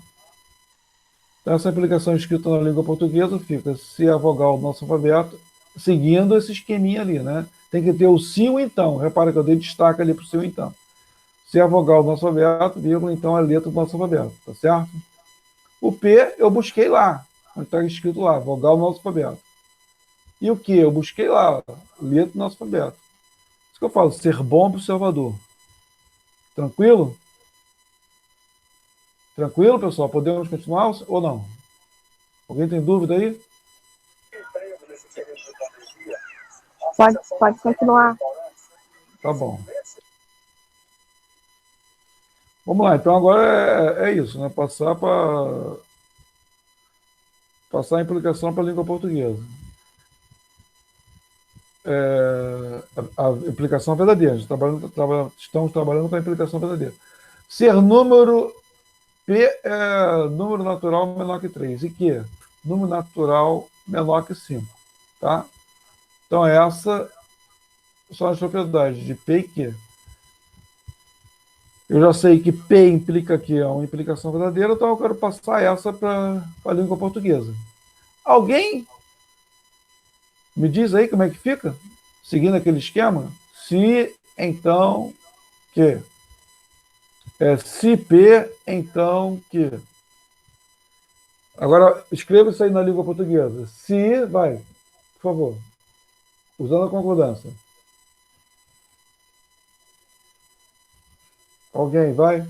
Então, essa implicação escrita na língua portuguesa fica se a vogal do nosso alfabeto, seguindo esse esqueminha ali, né? Tem que ter o se ou então. Repara que eu dei destaque ali para o se ou então. Se a vogal do nosso alfabeto, vírgula, então é a letra do nosso alfabeto, tá certo? O P eu busquei lá, onde está escrito lá, vogal do nosso alfabeto. E o Q eu busquei lá, letra do nosso alfabeto. Isso que eu falo, ser bom observador. Tranquilo? Tranquilo, pessoal? Podemos continuar ou não? Alguém tem dúvida aí? Pode continuar. Tá bom. Vamos lá, então agora é isso, né? Passar a implicação para a língua portuguesa. A implicação verdadeira. Estamos trabalhando com a implicação verdadeira. Ser número P é número natural menor que 3. E Q? Número natural menor que 5. Tá? Então, essas são as propriedades de P e Q. Eu já sei que P implica Q é uma implicação verdadeira, então eu quero passar essa para a língua portuguesa. Alguém me diz aí como é que fica? Seguindo aquele esquema? Se, então, Q. Se P, então Q. Agora, escreva isso aí na língua portuguesa. Se, vai, por favor. Usando a concordância. Alguém vai?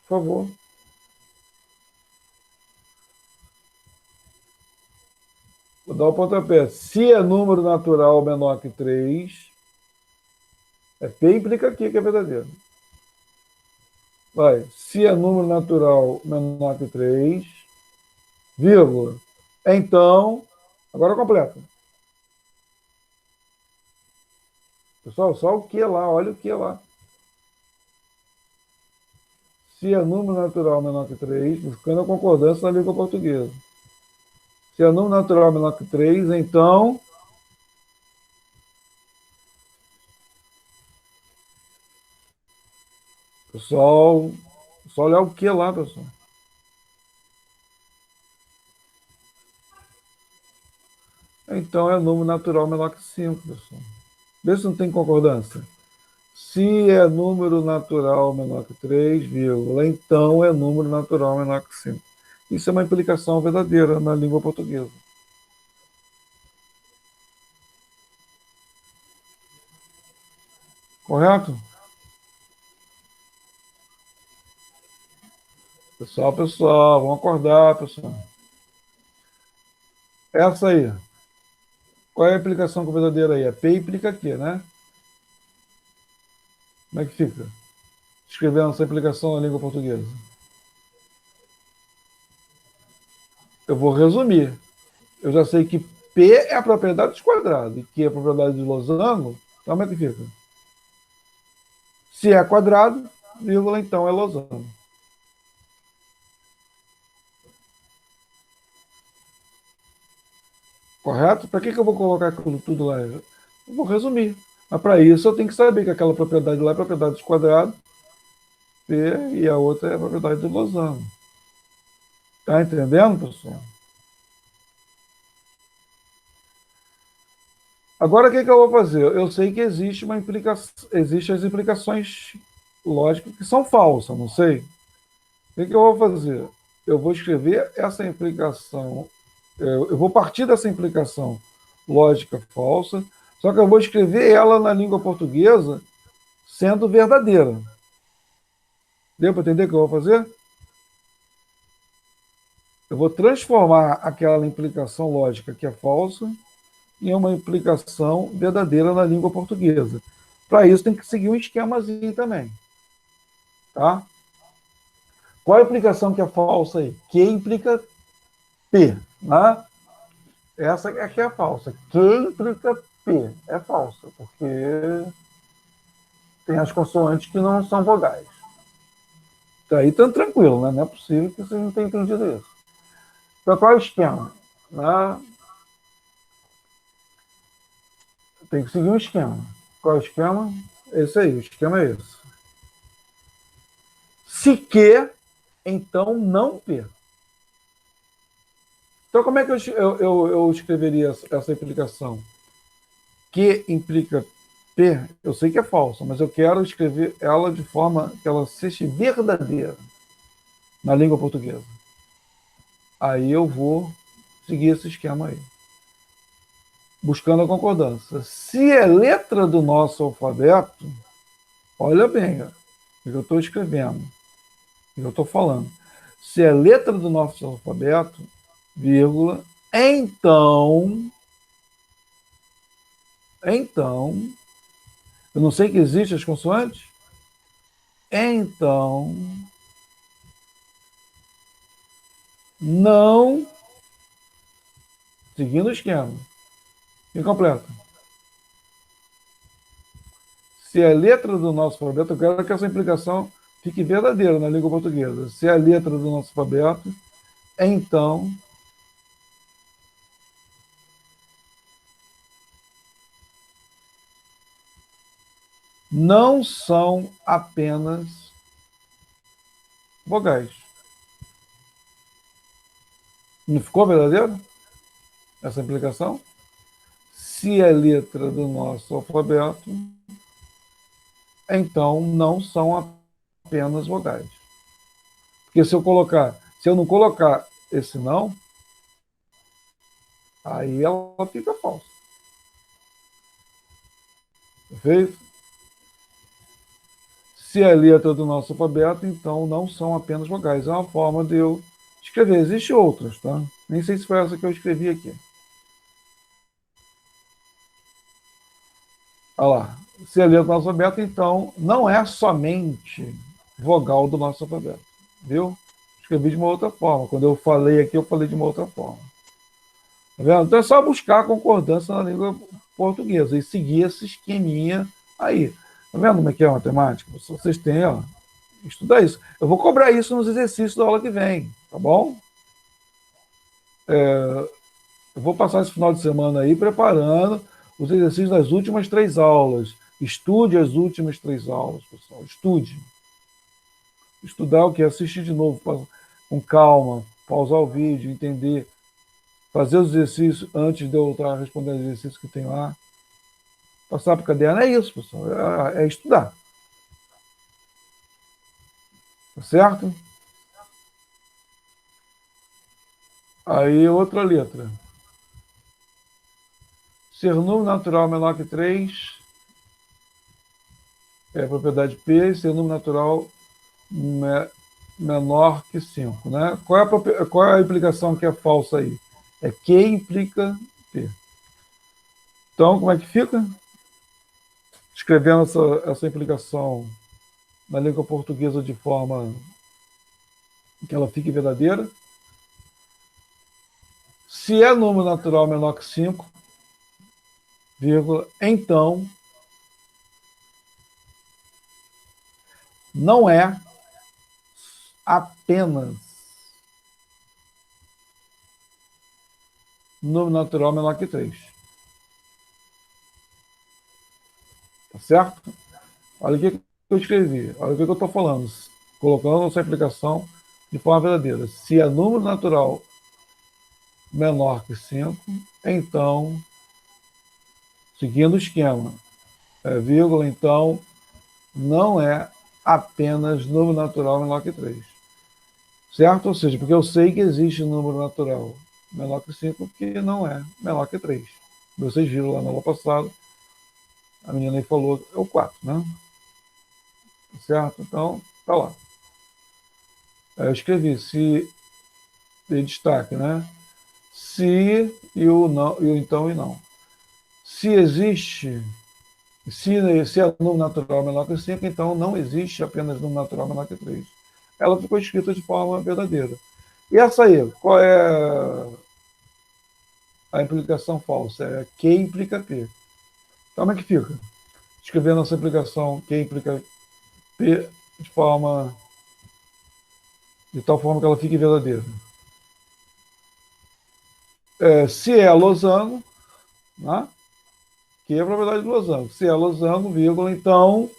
Por favor. Vou dar o pontapé. Se é número natural menor que 3, P implica aqui que é verdadeiro. Vai. Se é número natural menor que 3, vírgula, então Agora completa. Pessoal, só o que lá, olha o que lá. Se é número natural menor que 3, buscando a concordância na língua portuguesa. Se é número natural menor que 3, então... Pessoal, só olhar o que lá, pessoal. Então é número natural menor que 5, pessoal. Vê se não tem concordância. Se é número natural menor que 3, vírgula, então é número natural menor que 5. Isso é uma implicação verdadeira na língua portuguesa. Correto? Pessoal, vamos acordar, pessoal. Essa aí. Qual é a implicação com verdadeira aí? P implica Q, né? Como é que fica? Escrevendo essa implicação na língua portuguesa. Eu vou resumir. Eu já sei que P é a propriedade dos quadrados e Q é a propriedade de losango. Então, como é que fica? Se é quadrado, vírgula, então é losango. Correto? Para que eu vou colocar aquilo tudo lá? Eu vou resumir. Mas para isso eu tenho que saber que aquela propriedade lá é a propriedade dos quadrados, P, e a outra é a propriedade do losango. Tá entendendo, pessoal? Agora, o que eu vou fazer? Eu sei que existe uma implicação, existem as implicações lógicas que são falsas, não sei. O que eu vou fazer? Eu vou escrever essa implicação, eu vou partir dessa implicação lógica falsa, só que eu vou escrever ela na língua portuguesa sendo verdadeira. Deu para entender o que eu vou fazer? Eu vou transformar aquela implicação lógica que é falsa em uma implicação verdadeira na língua portuguesa. Para isso tem que seguir um esquemazinho também. Tá? Qual é a implicação que é falsa aí? Q implica P. Né? Essa é que é falsa. Q implica P. É falsa, porque tem as consoantes que não são vogais. Tá aí tão tranquilo, né? Não é possível que vocês não tenham entendido isso. Então, qual é o esquema? Né? Tem que seguir um esquema. Qual é o esquema? Esse aí, o esquema é esse. Se Q, então não P. Então, como é que eu escreveria essa implicação? Q implica P, eu sei que é falsa, mas eu quero escrever ela de forma que ela seja verdadeira na língua portuguesa. Aí eu vou seguir esse esquema aí. Buscando a concordância. Se é letra do nosso alfabeto, olha bem o que eu estou escrevendo, o que eu estou falando. Se é letra do nosso alfabeto, vírgula, então, eu não sei que existem as consoantes? Então, não, seguindo o esquema, incompleto. Se é letra do nosso alfabeto, eu quero que essa implicação fique verdadeira na língua portuguesa. Se é letra do nosso alfabeto, então, não são apenas vogais. Não ficou verdadeiro essa implicação? Se é letra do nosso alfabeto, então não são apenas vogais. Porque se eu não colocar esse não, aí ela fica falsa. Perfeito? Se é letra do nosso alfabeto, então não são apenas vogais. É uma forma de eu escrever. Existem outras, tá? Nem sei se foi essa que eu escrevi aqui. Olha lá. Se é letra do nosso alfabeto, então não é somente vogal do nosso alfabeto. Viu? Escrevi de uma outra forma. Quando eu falei aqui, eu falei de uma outra forma. Tá vendo? Então é só buscar a concordância na língua portuguesa e seguir esse esqueminha aí. Tá vendo como é que é a matemática? Se vocês têm, ó, estudar isso. Eu vou cobrar isso nos exercícios da aula que vem, tá bom? Eu vou passar esse final de semana aí preparando os exercícios das últimas 3 aulas. Estude as últimas 3 aulas, pessoal. Estude. Estudar o que? Assistir de novo com calma, pausar o vídeo, entender, fazer os exercícios antes de eu estar respondendo os exercícios que tem lá. Passar para o caderno é isso, pessoal. É estudar. Tá certo? Aí, outra letra. Ser número natural menor que 3 é propriedade P, ser número natural menor que 5. Né? Qual é a implicação que é falsa aí? É Q implica P. Então, como é que fica? Escrevendo essa implicação na língua portuguesa de forma que ela fique verdadeira. Se é número natural menor que 5, vírgula, então não é apenas número natural menor que 3. Tá certo? Olha o que eu escrevi, olha o que eu estou falando, colocando essa implicação de forma verdadeira. Se é número natural menor que 5, então, seguindo o esquema, vírgula, então, não é apenas número natural menor que 3. Certo? Ou seja, porque eu sei que existe número natural menor que 5 que não é menor que 3. Vocês viram lá na aula passada, a menina aí falou, é o 4, né? Certo? Então, tá lá. Aí eu escrevi, se, de destaque, né? Se e o não, e o então e não. Se existe, se é número natural menor que 5, então não existe apenas número natural menor que 3. Ela ficou escrita de forma verdadeira. E essa aí, qual é a implicação falsa? É Q implica P. Então, como é que fica? Escrevendo essa implicação Q implica P de tal forma que ela fique verdadeira. Se é losango, né? Que é a propriedade do losango. Se é losango, vírgula, então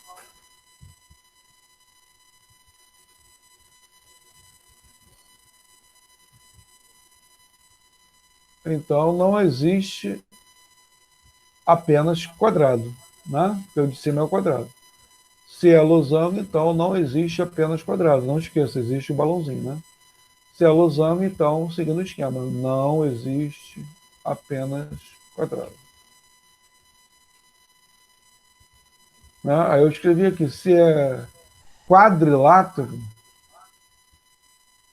não existe apenas quadrado, né? Porque o de cima é o quadrado. Se é losango, então não existe apenas quadrado. Não esqueça, existe o balãozinho, né? Se é losango, então, seguindo o esquema, não existe apenas quadrado. Né? Aí eu escrevi aqui, se é quadrilátero,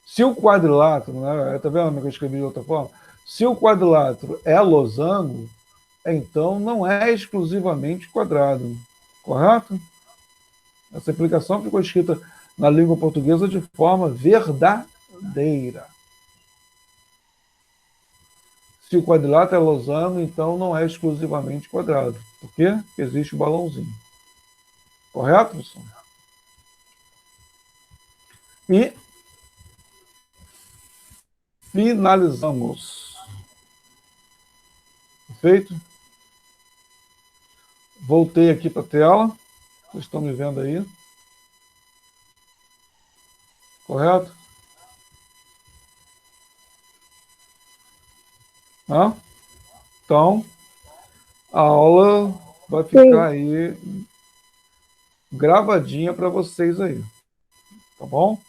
se o quadrilátero, né? Tá vendo como eu escrevi de outra forma? Se o quadrilátero é losango, então não é exclusivamente quadrado. Correto? Essa implicação ficou escrita na língua portuguesa de forma verdadeira. Se o quadrilátero é losango, então não é exclusivamente quadrado. Por quê? Porque existe o balãozinho. Correto, pessoal? E finalizamos. Perfeito? Voltei aqui para a tela. Vocês estão me vendo aí? Correto? Então, a aula vai ficar aí gravadinha para vocês aí. Tá bom?